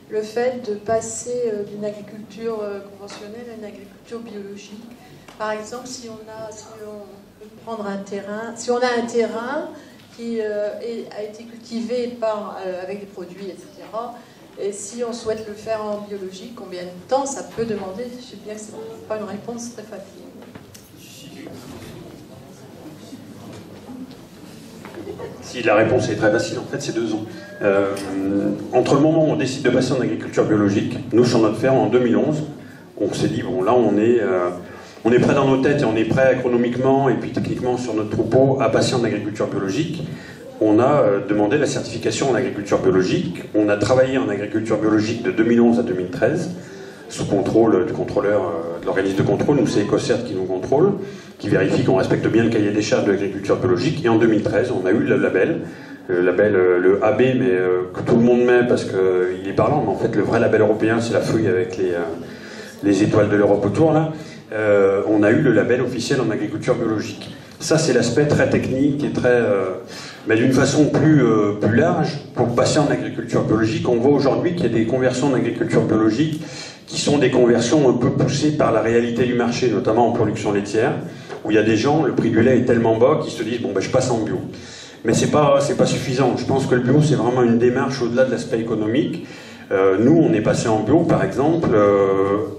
le fait de passer d'une agriculture conventionnelle à une agriculture biologique. Par exemple, si on peut prendre un terrain, si on a un terrain qui a été cultivé avec des produits, etc., et si on souhaite le faire en biologique, combien de temps ça peut demander? Je sais bien que ce n'est pas une réponse très facile. Si la réponse est très facile, en fait, c'est 2 ans. Entre le moment où on décide de passer en agriculture biologique, nous, sur notre ferme, en 2011, on s'est dit, bon, là, on est prêt dans nos têtes et on est prêt économiquement et puis techniquement sur notre troupeau à passer en agriculture biologique. On a demandé la certification en agriculture biologique. On a travaillé en agriculture biologique de 2011 à 2013, sous contrôle du contrôleur de l'organisme de contrôle. Nous, c'est EcoCert qui nous contrôle, qui vérifie qu'on respecte bien le cahier des charges de l'agriculture biologique. Et en 2013, on a eu le label, le AB, mais que tout le monde met parce qu'il est parlant. Mais en fait, le vrai label européen, c'est la feuille avec les étoiles de l'Europe autour, là. On a eu le label officiel en agriculture biologique. Ça, c'est l'aspect très technique et très... mais d'une façon plus large, pour passer en agriculture biologique, on voit aujourd'hui qu'il y a des conversions en agriculture biologique qui sont des conversions un peu poussées par la réalité du marché, notamment en production laitière, où il y a des gens, le prix du lait est tellement bas qu'ils se disent « bon, ben, je passe en bio ». Mais c'est pas suffisant. Je pense que le bio, c'est vraiment une démarche au-delà de l'aspect économique. Nous, on est passé en bio, par exemple,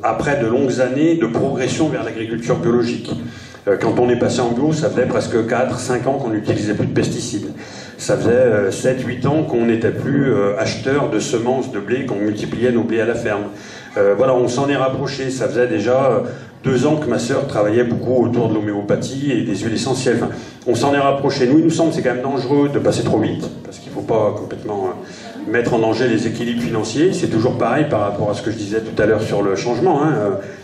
après de longues années de progression vers l'agriculture biologique. Quand on est passé en bio, ça faisait presque 4-5 ans qu'on n'utilisait plus de pesticides. Ça faisait 7-8 ans qu'on n'était plus acheteur de semences de blé, qu'on multipliait nos blés à la ferme. Voilà, on s'en est rapproché. Ça faisait déjà 2 ans que ma sœur travaillait beaucoup autour de l'homéopathie et des huiles essentielles. Enfin, on s'en est rapproché. Nous, il nous semble que c'est quand même dangereux de passer trop vite, parce qu'il ne faut pas complètement mettre en danger les équilibres financiers. C'est toujours pareil par rapport à ce que je disais tout à l'heure sur le changement.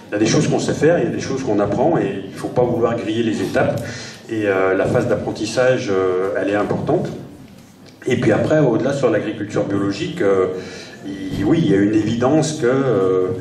Il y a des choses qu'on sait faire, il y a des choses qu'on apprend, et il ne faut pas vouloir griller les étapes. Et la phase d'apprentissage, elle est importante. Et puis après, au-delà sur l'agriculture biologique, oui, il y a une évidence que...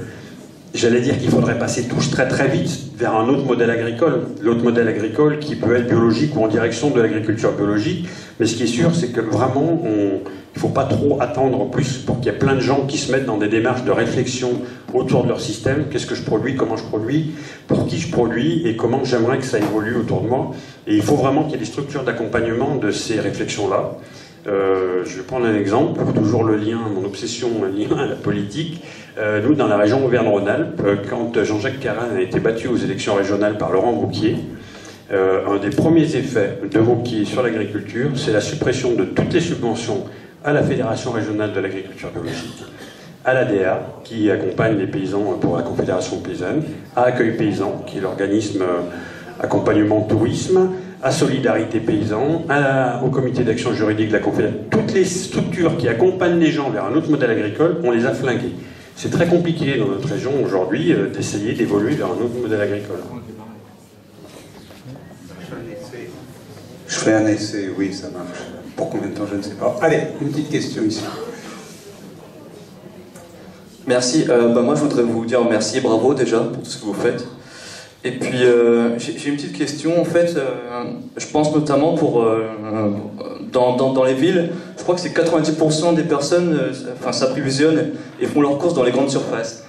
j'allais dire qu'il faudrait passer tous très très vite vers un autre modèle agricole. L'autre modèle agricole qui peut être biologique ou en direction de l'agriculture biologique. Mais ce qui est sûr, c'est que vraiment, il ne faut pas trop attendre en plus pour qu'il y ait plein de gens qui se mettent dans des démarches de réflexion autour de leur système. Qu'est-ce que je produis, comment je produis, pour qui je produis et comment j'aimerais que ça évolue autour de moi. Et il faut vraiment qu'il y ait des structures d'accompagnement de ces réflexions-là. Je vais prendre un exemple, pour toujours le lien, mon obsession, un lien à la politique. Nous, dans la région Auvergne-Rhône-Alpes, quand Jean-Jacques Carin a été battu aux élections régionales par Laurent Wauquiez, un des premiers effets de Wauquiez sur l'agriculture, c'est la suppression de toutes les subventions à la Fédération régionale de l'agriculture biologique, à l'ADA, qui accompagne les paysans pour la Confédération paysanne, à Accueil Paysan, qui est l'organisme accompagnement tourisme, à Solidarité Paysan, au comité d'action juridique de la Confédération. Toutes les structures qui accompagnent les gens vers un autre modèle agricole, on les a flinguées. C'est très compliqué dans notre région aujourd'hui d'essayer d'évoluer vers un autre modèle agricole. Je fais un essai, oui, ça marche. Pour combien de temps, je ne sais pas. Allez, une petite question ici. Merci. Moi, je voudrais vous dire merci, bravo déjà pour tout ce que vous faites. Et puis, j'ai une petite question, en fait, je pense notamment dans les villes, je crois que c'est 90% des personnes s'approvisionnent et font leurs courses dans les grandes surfaces.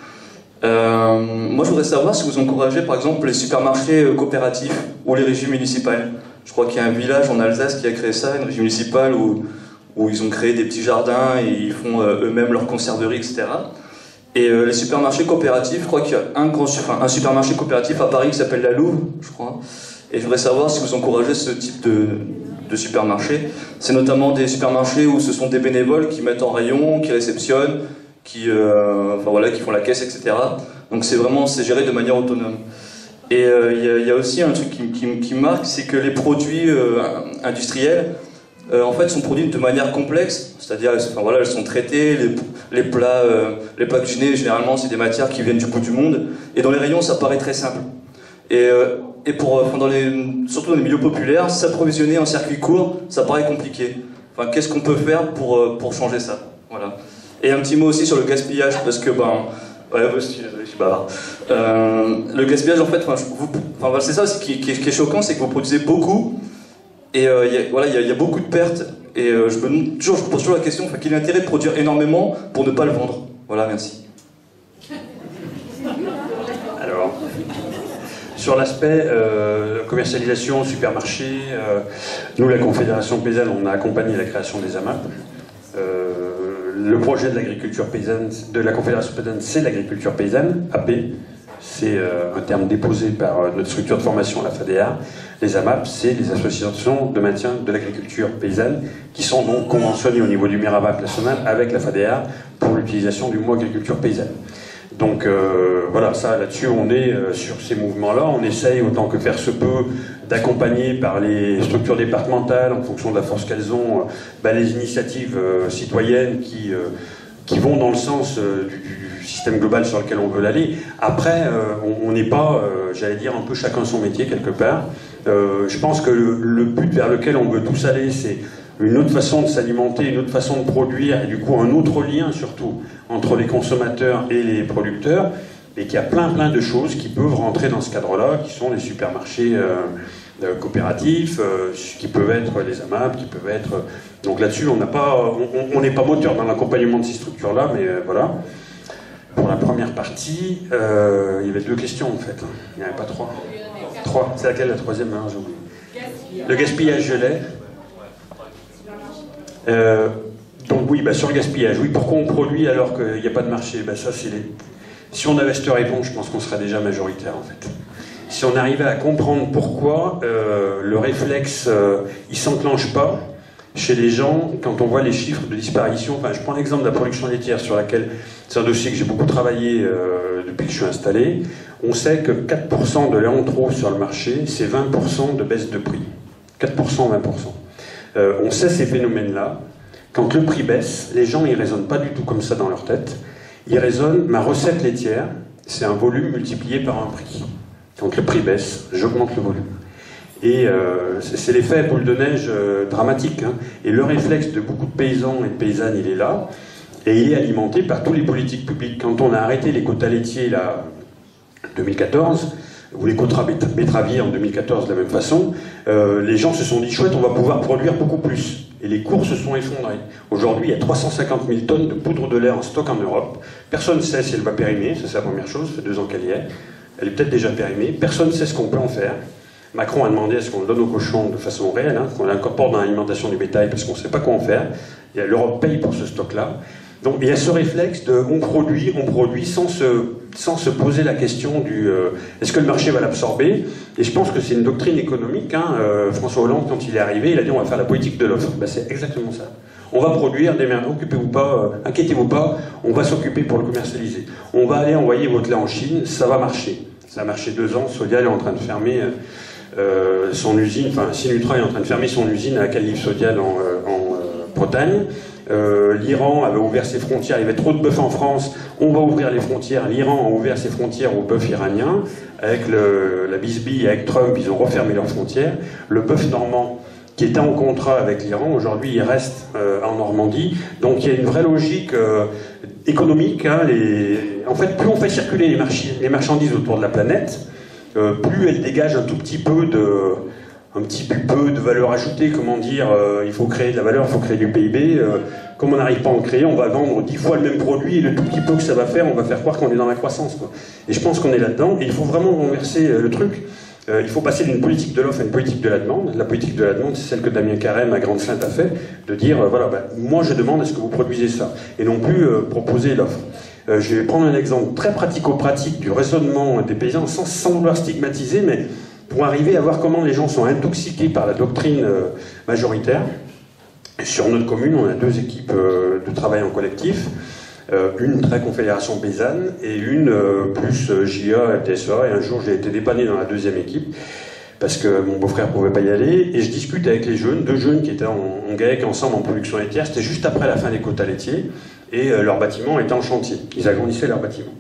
Moi, je voudrais savoir si vous encouragez, par exemple, les supermarchés coopératifs ou les régies municipales. Je crois qu'il y a un village en Alsace qui a créé ça, une régie municipale, où ils ont créé des petits jardins et ils font eux-mêmes leur conserverie, etc. Et les supermarchés coopératifs, je crois qu'il y a un supermarché coopératif à Paris qui s'appelle La Louve, je crois. Et je voudrais savoir si vous encouragez ce type de supermarché. C'est notamment des supermarchés où ce sont des bénévoles qui mettent en rayon, qui réceptionnent, qui font la caisse, etc. Donc c'est géré de manière autonome. Et il y a aussi un truc qui marque, c'est que les produits industriels, en fait, sont produits de manière complexe, c'est-à-dire, elles sont traitées, les plats cuisinés, généralement, c'est des matières qui viennent du bout du monde, et dans les rayons, ça paraît très simple. Et surtout dans les milieux populaires, s'approvisionner en circuit court, ça paraît compliqué. Enfin, qu'est-ce qu'on peut faire pour changer ça? Voilà. Et un petit mot aussi sur le gaspillage, parce que Ouais, moi, je suis bavard. Le gaspillage, en fait, c'est ça aussi qui est choquant, c'est que vous produisez beaucoup, et il y a beaucoup de pertes, et je me pose toujours la question, quel est l'intérêt de produire énormément pour ne pas le vendre? Voilà, merci. Alors, sur l'aspect commercialisation, supermarché, nous, la Confédération paysanne, on a accompagné la création des AMAP. Le projet de l'agriculture paysanne, de la Confédération paysanne, c'est l'agriculture paysanne, AP. C'est un terme déposé par notre structure de formation, la FADEA. Les AMAP, c'est les associations de maintien de l'agriculture paysanne qui sont donc conventionnées au niveau du MIRAVAP national avec la FADEA pour l'utilisation du mot agriculture paysanne. Donc voilà, ça là-dessus on est sur ces mouvements-là, on essaye autant que faire se peut d'accompagner par les structures départementales en fonction de la force qu'elles ont, les initiatives citoyennes qui vont dans le sens du système global sur lequel on veut aller. Après, on n'est pas, j'allais dire, un peu chacun son métier quelque part. Je pense que le but vers lequel on veut tous aller, c'est une autre façon de s'alimenter, une autre façon de produire, et du coup un autre lien surtout entre les consommateurs et les producteurs, et qu'il y a plein de choses qui peuvent rentrer dans ce cadre-là, qui sont les supermarchés coopératifs, qui peuvent être les AMAP, qui peuvent être... Donc là-dessus, on n'est pas moteur dans l'accompagnement de ces structures-là, mais voilà. Pour la première partie, il y avait 2 questions en fait. Il n'y en avait pas 3. 3. C'est laquelle la troisième? J'ai oublié. Le gaspillage, je l'ai. Donc oui, sur le gaspillage, oui, pourquoi on produit alors qu'il n'y a pas de marché? Ça, c'est les... Si on avait cette réponse, je pense qu'on serait déjà majoritaire en fait. Si on arrivait à comprendre pourquoi le réflexe, il s'enclenche pas chez les gens quand on voit les chiffres de disparition. Enfin, je prends l'exemple de la production laitière sur laquelle c'est un dossier que j'ai beaucoup travaillé depuis que je suis installé. On sait que 4% de lait en trop sur le marché, c'est 20% de baisse de prix. 4%, 20%. On sait ces phénomènes-là. Quand le prix baisse, les gens ils raisonnent pas du tout comme ça dans leur tête. Ils raisonnent, ma recette laitière, c'est un volume multiplié par un prix. Quand le prix baisse, j'augmente le volume. Et c'est l'effet boule de neige dramatique. Hein. Et le réflexe de beaucoup de paysans et de paysannes, il est là. Et il est alimenté par tous les politiques publiques. Quand on a arrêté les quotas laitiers, là, en 2014, ou les quotas betteraviers en 2014 de la même façon, les gens se sont dit, chouette, on va pouvoir produire beaucoup plus. Et les cours se sont effondrés. Aujourd'hui, il y a 350 000 tonnes de poudre de lait en stock en Europe. Personne ne sait si elle va périmer, ça c'est la première chose, ça fait 2 ans qu'elle y est. Elle est peut-être déjà périmée, personne ne sait ce qu'on peut en faire. Macron a demandé à ce qu'on le donne aux cochons de façon réelle, hein, qu'on l'incorpore dans l'alimentation du bétail parce qu'on ne sait pas quoi en faire. L'Europe paye pour ce stock-là. Donc il y a ce réflexe de on produit sans se poser la question du est-ce que le marché va l'absorber? Et je pense que c'est une doctrine économique. Hein. François Hollande, quand il est arrivé, il a dit on va faire la politique de l'offre. C'est exactement ça. On va produire, occupez-vous pas, inquiétez-vous pas, on va s'occuper pour le commercialiser. On va aller envoyer votre lait en Chine, ça va marcher. Ça a marché 2 ans, Sodial est en train de fermer son usine, enfin Sinutra est en train de fermer son usine à Calif-Sodial en Bretagne. L'Iran avait ouvert ses frontières, il y avait trop de bœuf en France, on va ouvrir les frontières. L'Iran a ouvert ses frontières au bœuf iranien, avec la bisbille, avec Trump, ils ont refermé leurs frontières. Le bœuf normand, qui était en contrat avec l'Iran, aujourd'hui il reste en Normandie. Donc il y a une vraie logique économique. Hein, en fait, plus on fait circuler les marchandises autour de la planète, plus elles dégagent un tout petit peu de valeur ajoutée, comment dire, il faut créer de la valeur, il faut créer du PIB. Comme on n'arrive pas à en créer, on va vendre 10 fois le même produit, et le tout petit peu que ça va faire, on va faire croire qu'on est dans la croissance. Quoi. Et je pense qu'on est là-dedans, et il faut vraiment renverser le truc. Il faut passer d'une politique de l'offre à une politique de la demande. La politique de la demande, c'est celle que Damien Carême à Grande-Sainte a fait, de dire, moi je demande est-ce que vous produisez ça, et non plus proposer l'offre. Je vais prendre un exemple très pratico-pratique du raisonnement des paysans, sans vouloir stigmatiser, mais pour arriver à voir comment les gens sont intoxiqués par la doctrine majoritaire. Sur notre commune, on a 2 équipes de travail en collectif, une très confédération paysanne et une plus JA, FDSA, et un jour j'ai été dépanné dans la 2e équipe, parce que mon beau-frère ne pouvait pas y aller, et je discute avec les jeunes, 2 jeunes qui étaient en GAEC ensemble en production laitière, c'était juste après la fin des quotas laitiers, et leur bâtiment était en chantier, ils agrandissaient leur bâtiment.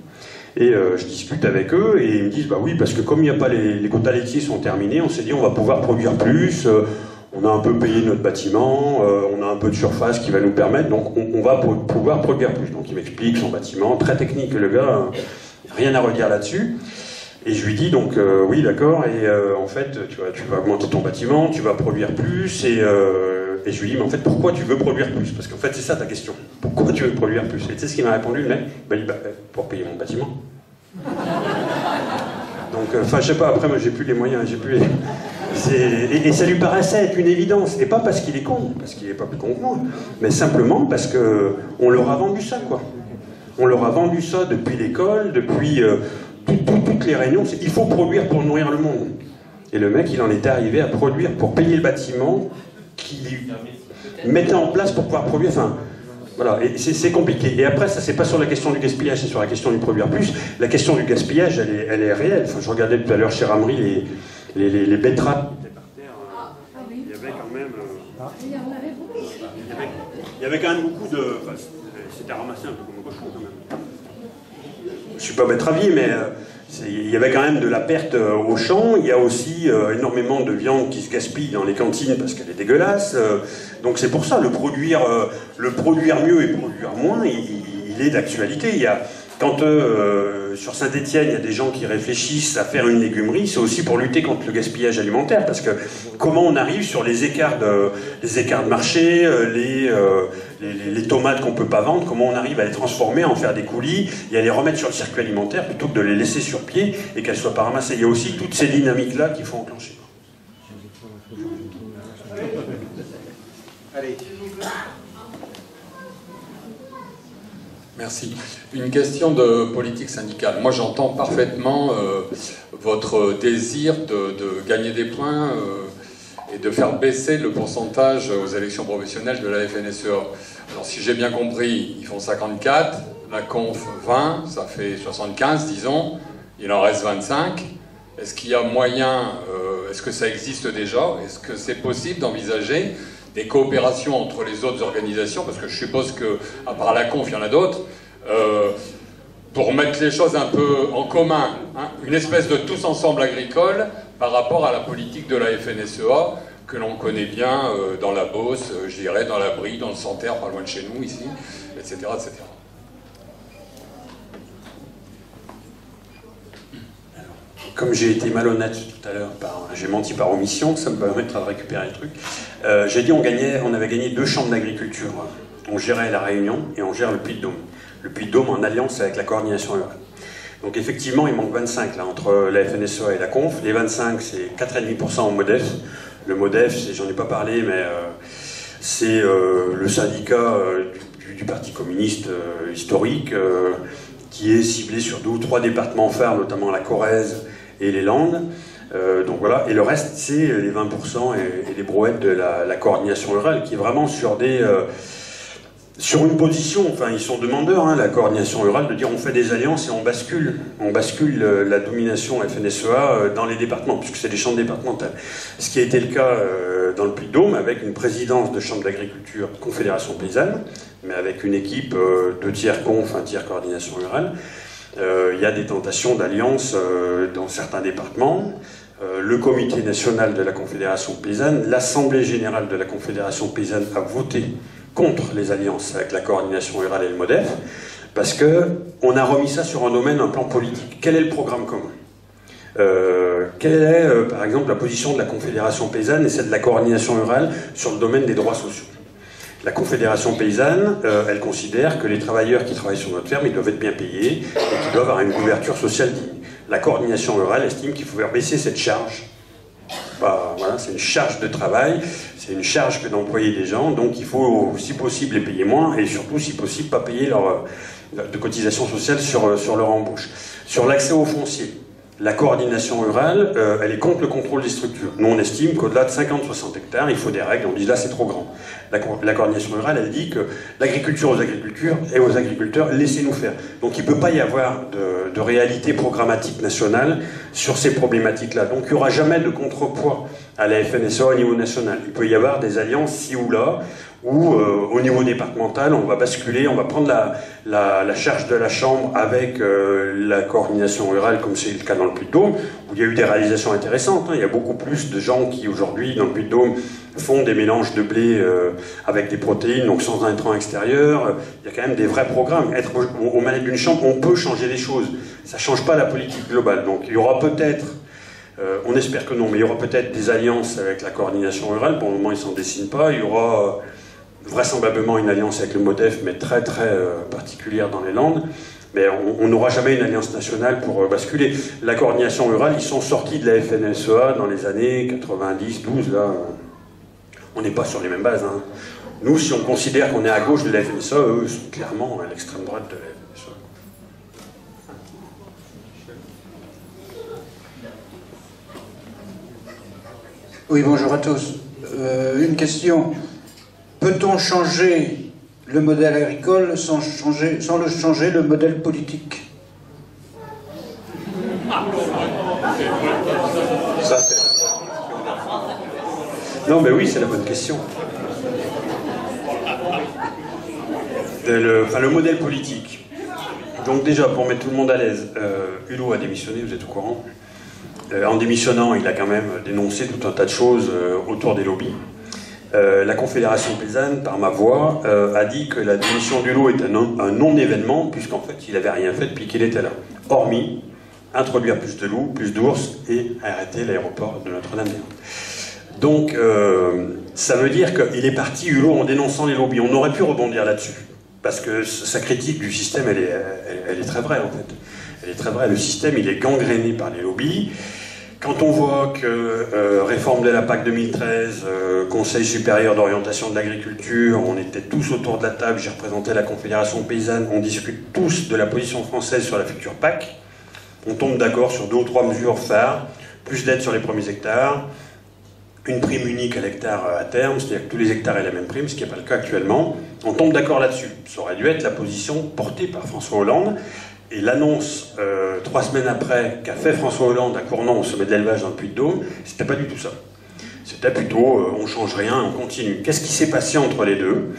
Et je discute avec eux, et ils me disent, oui, parce que comme il n'y a pas les quotas laitiers sont terminés, on s'est dit on va pouvoir produire plus, on a un peu payé notre bâtiment, on a un peu de surface qui va nous permettre, donc on va pouvoir produire plus. Donc il m'explique son bâtiment, très technique le gars, rien à redire là-dessus. Et je lui dis donc oui d'accord, et en fait tu vas augmenter ton bâtiment, tu vas produire plus, et je lui dis mais en fait pourquoi tu veux produire plus? Parce qu'en fait c'est ça ta question, pourquoi tu veux produire plus? Et tu sais ce qu'il m'a répondu le mec? Il m'a dit pour payer mon bâtiment. Donc enfin je sais pas, après moi j'ai plus les moyens, j'ai plus les... Et ça lui paraissait être une évidence, et pas parce qu'il est con, parce qu'il est pas plus con que moi, mais simplement parce que on leur a vendu ça quoi. On leur a vendu ça depuis l'école, depuis toutes les réunions, il faut produire pour nourrir le monde. Et le mec, il en était arrivé à produire pour payer le bâtiment qu'il mettait en place pour pouvoir produire. Enfin, voilà, et c'est compliqué. Et après, ça, c'est pas sur la question du gaspillage, c'est sur la question du produire plus. La question du gaspillage, elle est réelle. Enfin, je regardais tout à l'heure chez Ramery les betteraves qui étaient par terre. Il y avait quand même. Il y avait quand même beaucoup de. Enfin, c'était ramassé un peu comme un cochon quand même. Je suis pas betteravier, mais il y avait quand même de la perte au champ. Il y a aussi énormément de viande qui se gaspille dans les cantines parce qu'elle est dégueulasse. Donc c'est pour ça, le produire mieux et produire moins, il est d'actualité. Il y a, quand sur Saint-Étienne, il y a des gens qui réfléchissent à faire une légumerie, c'est aussi pour lutter contre le gaspillage alimentaire. Parce que comment on arrive sur les écarts de marché, les tomates qu'on ne peut pas vendre, comment on arrive à les transformer, à en faire des coulis et à les remettre sur le circuit alimentaire plutôt que de les laisser sur pied et qu'elles ne soient pas ramassées. Il y a aussi toutes ces dynamiques-là qu'il faut enclencher. Allez. Merci. Une question de politique syndicale. Moi, j'entends parfaitement votre désir de gagner des points et de faire baisser le pourcentage aux élections professionnelles de la FNSEA. Alors, si j'ai bien compris, ils font 54, la conf 20, ça fait 75, disons, il en reste 25. Est-ce qu'il y a moyen, est-ce que ça existe déjà? Est-ce que c'est possible d'envisager des coopérations entre les autres organisations, parce que je suppose qu'à part la conf, il y en a d'autres, pour mettre les choses un peu en commun, hein, une espèce de tous ensemble agricole par rapport à la politique de la FNSEA, que l'on connaît bien dans la Beauce, je dirais, dans la Brie, dans le Santerre, pas loin de chez nous, ici, etc. etc. Comme j'ai été malhonnête tout à l'heure, j'ai menti par omission, ça me permettra de récupérer le truc. J'ai dit on avait gagné 2 chambres d'agriculture. On gérait la Réunion et on gère le Puy-de-Dôme. Le Puy-de-Dôme en alliance avec la coordination rurale. Donc effectivement, il manque 25 là, entre la FNSEA et la Conf. Les 25, c'est 4,5% au MODEF. Le MODEF, j'en ai pas parlé, mais c'est le syndicat du Parti communiste historique qui est ciblé sur 2 ou 3 départements phares, notamment la Corrèze et les Landes. Donc voilà, et le reste c'est les 20% et les brouettes de la coordination rurale qui est vraiment sur une position, enfin ils sont demandeurs, hein, la coordination rurale, de dire on fait des alliances et on bascule la domination FNSEA dans les départements, puisque c'est des chambres départementales. Ce qui a été le cas dans le Puy-de-Dôme avec une présidence de chambre d'agriculture confédération paysanne, mais avec une équipe 2 tiers conf, 1 tiers coordination rurale. Il y a des tentations d'alliance dans certains départements. Le comité national de la Confédération paysanne, l'Assemblée générale de la Confédération paysanne a voté contre les alliances avec la coordination rurale et le MODEF, parce qu'on a remis ça sur un domaine, un plan politique. Quel est le programme commun? Quelle est, par exemple, la position de la Confédération paysanne et celle de la coordination rurale sur le domaine des droits sociaux? La Confédération paysanne, elle considère que les travailleurs qui travaillent sur notre ferme, ils doivent être bien payés et qu'ils doivent avoir une couverture sociale digne. La coordination rurale estime qu'il faut faire baisser cette charge. Voilà, c'est une charge de travail, c'est une charge que d'employer des gens, donc il faut, si possible, les payer moins et surtout, si possible, pas payer de cotisations sociales sur leur embauche. Sur l'accès au foncier, la coordination rurale, elle est contre le contrôle des structures. Nous, on estime qu'au-delà de 50-60 hectares, il faut des règles. On dit là, c'est trop grand. La coordination rurale, elle dit que l'agriculture aux agriculteurs, laissez-nous faire. Donc, il ne peut pas y avoir de réalité programmatique nationale sur ces problématiques-là. Donc, il n'y aura jamais de contrepoids à la FNSEA au niveau national. Il peut y avoir des alliances ci ou là, où au niveau départemental, on va basculer, on va prendre la charge de la Chambre avec la coordination rurale, comme c'est le cas dans le Puy-de-Dôme, où il y a eu des réalisations intéressantes. Hein. Il y a beaucoup plus de gens qui, aujourd'hui, dans le Puy-de-Dôme, font des mélanges de blé avec des protéines, donc sans intrants extérieurs. Il y a quand même des vrais programmes. Être aux manettes d'une Chambre, on peut changer les choses. Ça ne change pas la politique globale. Donc il y aura peut-être, on espère que non, mais il y aura peut-être des alliances avec la coordination rurale. Pour le moment, ils ne s'en dessinent pas. Il y aura vraisemblablement une alliance avec le MODEF, mais très très particulière dans les Landes. Mais on n'aura jamais une alliance nationale pour basculer. La coordination rurale, ils sont sortis de la FNSEA dans les années 90, 12, là. On n'est pas sur les mêmes bases. Hein. Nous, si on considère qu'on est à gauche de la FNSEA, eux sont clairement à l'extrême droite de la FNSEA. Oui, bonjour à tous. Une question. Peut-on changer le modèle agricole sans changer le modèle politique? Ça, c'est... Non, mais oui, c'est la bonne question. Le modèle politique. Donc déjà, pour mettre tout le monde à l'aise, Hulot a démissionné, vous êtes au courant. En démissionnant, il a quand même dénoncé tout un tas de choses autour des lobbies. La Confédération paysanne, par ma voix, a dit que la démission d'Hulot est un non-événement, puisqu'en fait, il n'avait rien fait depuis qu'il était là. Hormis introduire plus de loups, plus d'ours et arrêter l'aéroport de Notre-Dame-des-Landes. Donc, ça veut dire qu'il est parti, Hulot, en dénonçant les lobbies. On aurait pu rebondir là-dessus, parce que sa critique du système, elle est très vraie, en fait. Elle est très vraie. Le système, il est gangréné par les lobbies. Quand on voit que réforme de la PAC 2013, Conseil supérieur d'orientation de l'agriculture, on était tous autour de la table, j'ai représenté la Confédération paysanne, on discute tous de la position française sur la future PAC, on tombe d'accord sur 2 ou 3 mesures phares, plus d'aide sur les premiers hectares, une prime unique à l'hectare à terme, c'est-à-dire que tous les hectares aient la même prime, ce qui n'est pas le cas actuellement. On tombe d'accord là-dessus. Ça aurait dû être la position portée par François Hollande. Et l'annonce, 3 semaines après, qu'a fait François Hollande à Cournon, au sommet de l'élevage dans le Puy-de-Dôme, c'était pas du tout ça. C'était plutôt, on change rien, on continue. Qu'est-ce qui s'est passé entre les deux?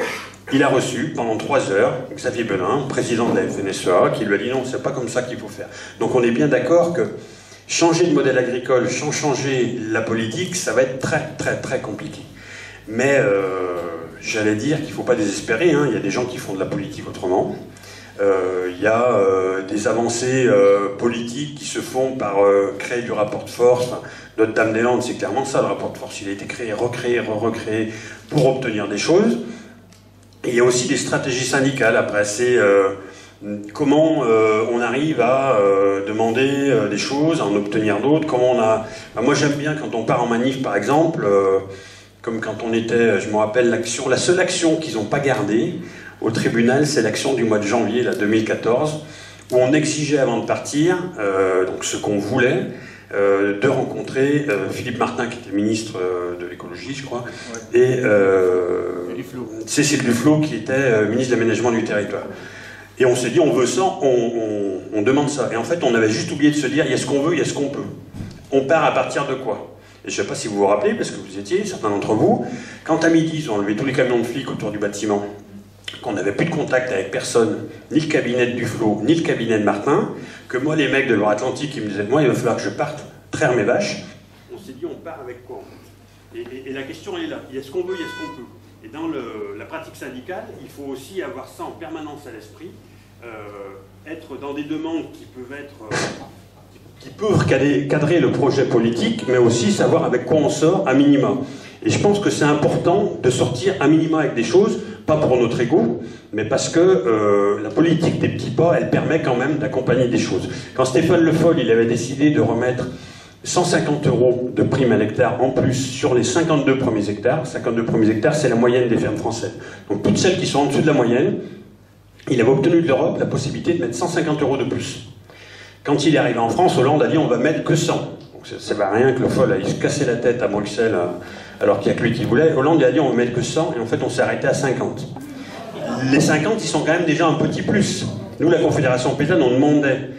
Il a reçu, pendant 3 heures, Xavier Belin, président de la FNSEA, qui lui a dit non, c'est pas comme ça qu'il faut faire. Donc on est bien d'accord que changer de modèle agricole, sans changer la politique, ça va être très très très compliqué. Mais j'allais dire qu'il ne faut pas désespérer, hein. Il y a des gens qui font de la politique autrement. Il y a des avancées politiques qui se font par créer du rapport de force. Enfin, Notre-Dame-des-Landes, c'est clairement ça, le rapport de force. Il a été créé, recréé, recréé pour obtenir des choses. Et il y a aussi des stratégies syndicales. Après, c'est comment on arrive à demander des choses, à en obtenir d'autres. Comment on a... Ben, moi, j'aime bien quand on part en manif, par exemple, comme quand on était, je me rappelle, la seule action qu'ils n'ont pas gardée au tribunal, c'est l'action du mois de janvier là, 2014, où on exigeait avant de partir, donc ce qu'on voulait, de rencontrer Philippe Martin, qui était ministre de l'écologie, je crois, ouais. Et Cécile Duflot, qui était ministre de l'aménagement du territoire. Et on s'est dit, on veut ça, on demande ça. Et en fait, on avait juste oublié de se dire, il y a ce qu'on veut, il y a ce qu'on peut. On part à partir de quoi? Et je ne sais pas si vous vous rappelez, parce que vous étiez, certains d'entre vous, quand à midi, ils ont enlevé tous les camions de flics autour du bâtiment, qu'on n'avait plus de contact avec personne, ni le cabinet de Duflot, ni le cabinet de Martin, que moi, les mecs de Loire-Atlantique, ils me disaient, moi, il va falloir que je parte traire mes vaches. On s'est dit, on part avec quoi? Et la question, elle est là. Il y a ce qu'on veut, il y a ce qu'on peut. Et dans la pratique syndicale, il faut aussi avoir ça en permanence à l'esprit, être dans des demandes qui peuvent être... qui peuvent cadrer le projet politique, mais aussi savoir avec quoi on sort à minima. Et je pense que c'est important de sortir à minima avec des choses, pas pour notre ego, mais parce que la politique des petits pas, elle permet quand même d'accompagner des choses. Quand Stéphane Le Foll, il avait décidé de remettre 150 € de prime à l'hectare en plus sur les 52 premiers hectares, 52 premiers hectares, c'est la moyenne des fermes françaises. Donc toutes celles qui sont en dessous de la moyenne, il avait obtenu de l'Europe la possibilité de mettre 150 € de plus. Quand il est arrivé en France, Hollande a dit on va mettre que 100. Donc ça ne va rien que Le Foll aille se casser la tête à Bruxelles alors qu'il n'y a que lui qui voulait. Hollande a dit on va mettre que 100 et en fait on s'est arrêté à 50. Les 50 ils sont quand même déjà un petit plus. Nous la Confédération paysanne on demandait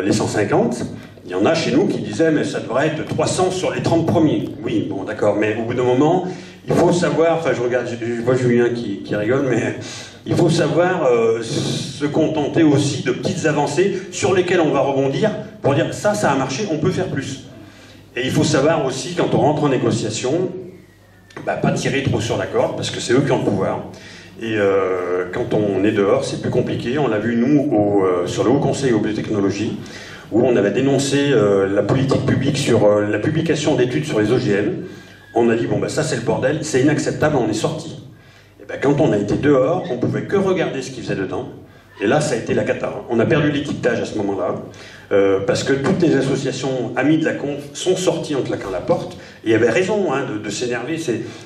les 150. Il y en a chez nous qui disaient mais ça devrait être 300 sur les 30 premiers. Oui bon d'accord mais au bout d'un moment il faut savoir, enfin je vois Julien qui rigole, mais il faut savoir se contenter aussi de petites avancées sur lesquelles on va rebondir pour dire ça a marché, on peut faire plus. Et il faut savoir aussi, quand on rentre en négociation, pas tirer trop sur la corde, parce que c'est eux qui ont le pouvoir. Et quand on est dehors, c'est plus compliqué. On l'a vu, nous, sur le Haut Conseil aux biotechnologies, où on avait dénoncé la politique publique sur la publication d'études sur les OGM. On a dit, bon, ça c'est le bordel, c'est inacceptable, on est sorti. Et quand on a été dehors, on pouvait que regarder ce qu'ils faisaient dedans. Et là, ça a été la cata. On a perdu l'étiquetage à ce moment-là, parce que toutes les associations amies de la conf sont sorties en claquant la porte. Et il y avait raison de s'énerver,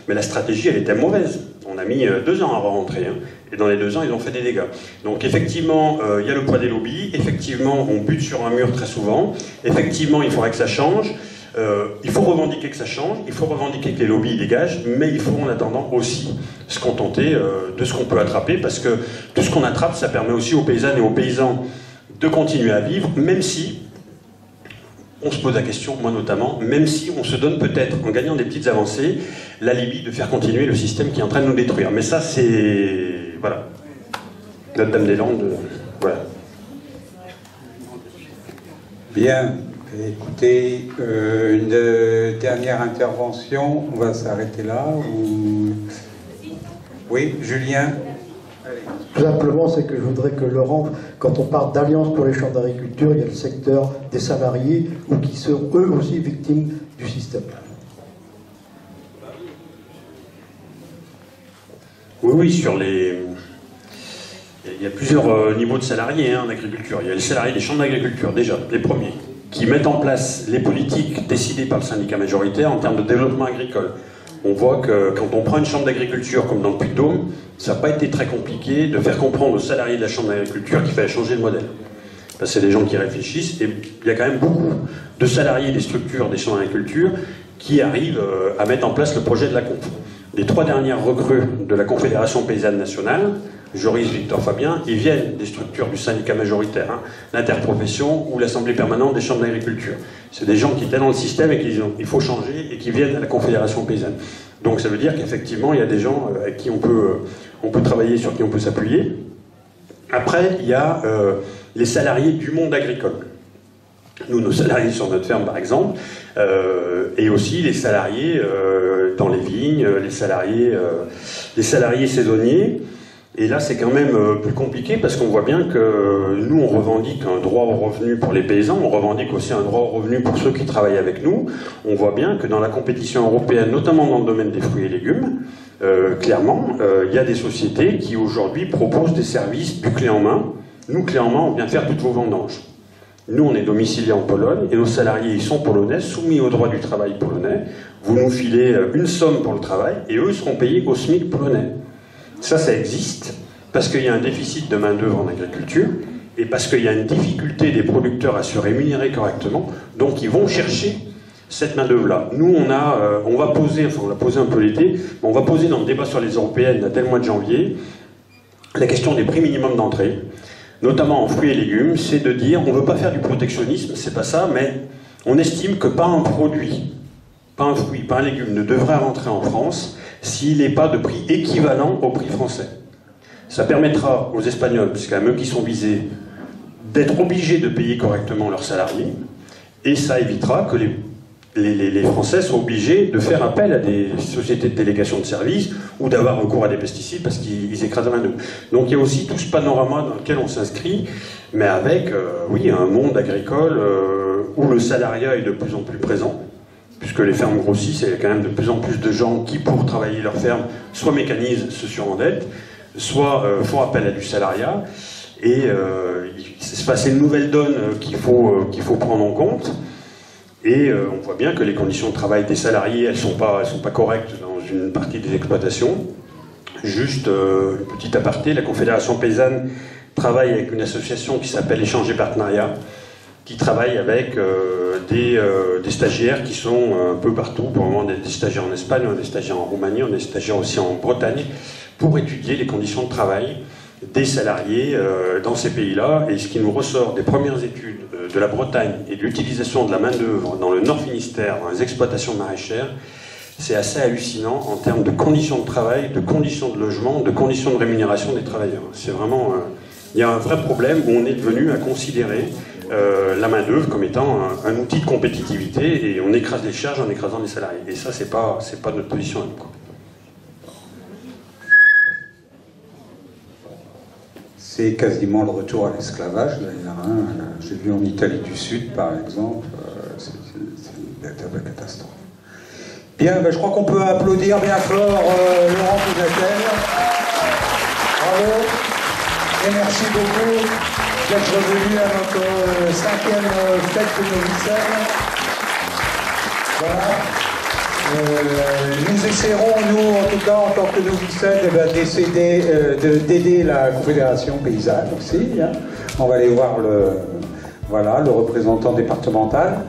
mais la stratégie, elle était mauvaise. On a mis 2 ans à rentrer, et dans les 2 ans, ils ont fait des dégâts. Donc effectivement, il y a le poids des lobbies, effectivement, on bute sur un mur très souvent, effectivement, il faudrait que ça change, il faut revendiquer que ça change, il faut revendiquer que les lobbies dégagent, mais il faut en attendant aussi se contenter de ce qu'on peut attraper, parce que tout ce qu'on attrape, ça permet aussi aux paysannes et aux paysans de continuer à vivre, même si on se pose la question, moi notamment, même si on se donne peut-être, en gagnant des petites avancées, l'alibi de faire continuer le système qui est en train de nous détruire. Mais ça, c'est... Voilà. Notre-Dame-des-Landes, voilà. Bien. Écoutez, une dernière intervention. On va s'arrêter là. Oui, Julien. Tout simplement, c'est que je voudrais que Laurent, quand on parle d'alliance pour les champs d'agriculture, il y a le secteur des salariés ou qui sont eux aussi victimes du système. Oui, sur les... Il y a plusieurs niveaux de salariés en agriculture. Il y a les salariés des champs d'agriculture, déjà, les premiers, qui mettent en place les politiques décidées par le syndicat majoritaire en termes de développement agricole. On voit que quand on prend une chambre d'agriculture comme dans le Puy-de-Dôme, ça n'a pas été très compliqué de faire comprendre aux salariés de la chambre d'agriculture qu'il fallait changer le modèle. Parce que c'est des gens qui réfléchissent, et il y a quand même beaucoup de salariés des structures des champs d'agriculture qui arrivent à mettre en place le projet de la conf. Les 3 dernières recrues de la Confédération Paysanne Nationale, Joris, Victor, Fabien, ils viennent des structures du syndicat majoritaire, l'interprofession ou l'Assemblée permanente des chambres d'agriculture. C'est des gens qui étaient dans le système et qui disent il faut changer et qui viennent à la Confédération Paysanne. Donc ça veut dire qu'effectivement, il y a des gens avec qui on peut travailler, sur qui on peut s'appuyer. Après, il y a les salariés du monde agricole. Nous, nos salariés sur notre ferme, par exemple, et aussi les salariés dans les vignes, les salariés saisonniers. Et là, c'est quand même plus compliqué parce qu'on voit bien que nous, on revendique un droit au revenu pour les paysans, on revendique aussi un droit au revenu pour ceux qui travaillent avec nous. On voit bien que dans la compétition européenne, notamment dans le domaine des fruits et légumes, clairement, il y a des sociétés qui aujourd'hui proposent des services du clé en main. Nous, clé en main, on vient faire toutes vos vendanges. Nous, on est domiciliés en Pologne et nos salariés, ils sont polonais, soumis au droit du travail polonais. Vous nous filez une somme pour le travail et eux seront payés au SMIC polonais. Ça existe parce qu'il y a un déficit de main-d'œuvre en agriculture et parce qu'il y a une difficulté des producteurs à se rémunérer correctement, donc ils vont chercher cette main-d'œuvre-là. Nous, on va poser, enfin on l'a posé un peu l'été, mais on va poser dans le débat sur les européennes dès le mois de janvier la question des prix minimums d'entrée, notamment en fruits et légumes, c'est de dire on ne veut pas faire du protectionnisme, c'est pas ça, mais on estime que pas un produit, pas un fruit, pas un légume ne devrait rentrer en France s'il n'est pas de prix équivalent au prix français. Ça permettra aux Espagnols, puisque c'est quand même eux qui sont visés, d'être obligés de payer correctement leurs salariés, et ça évitera que les Français soient obligés de faire appel à des sociétés de délégation de services ou d'avoir recours à des pesticides parce qu'ils écrasent la main-d'œuvre. Donc il y a aussi tout ce panorama dans lequel on s'inscrit, mais avec un monde agricole où le salariat est de plus en plus présent, puisque les fermes grossissent, et il y a quand même de plus en plus de gens qui, pour travailler leur ferme, soit mécanisent, se surendettent, soit font appel à du salariat. Et c'est une nouvelle donne qu'il faut prendre en compte. Et on voit bien que les conditions de travail des salariés, elles sont pas correctes dans une partie des exploitations. Juste une petite aparté, la Confédération Paysanne travaille avec une association qui s'appelle Échange et Partenariat, qui travaille avec des stagiaires qui sont un peu partout. Pour le moment, on a des stagiaires en Espagne, on a des stagiaires en Roumanie, on a des stagiaires aussi en Bretagne, pour étudier les conditions de travail des salariés dans ces pays-là. Et ce qui nous ressort des premières études de la Bretagne et de l'utilisation de la main-d'œuvre dans le Nord Finistère, dans les exploitations maraîchères, c'est assez hallucinant en termes de conditions de travail, de conditions de logement, de conditions de rémunération des travailleurs. C'est vraiment... il y a un vrai problème où on est devenu à considérer la main-d'œuvre comme étant un outil de compétitivité et on écrase les charges en écrasant les salariés. Et ça, c'est pas notre position à nous, quoi. C'est quasiment le retour à l'esclavage, d'ailleurs. Hein. J'ai vu en Italie du Sud, par exemple, c'est une véritable catastrophe. Bien, je crois qu'on peut applaudir bien fort Laurent Poujatel. Bravo. Et merci beaucoup d'être revenu à notre 5e fête de Novicelle. Voilà. Nous essaierons, nous, en tout cas, en tant que Novicelle, d'aider la Confédération paysanne aussi. Hein. On va aller voir le représentant départemental.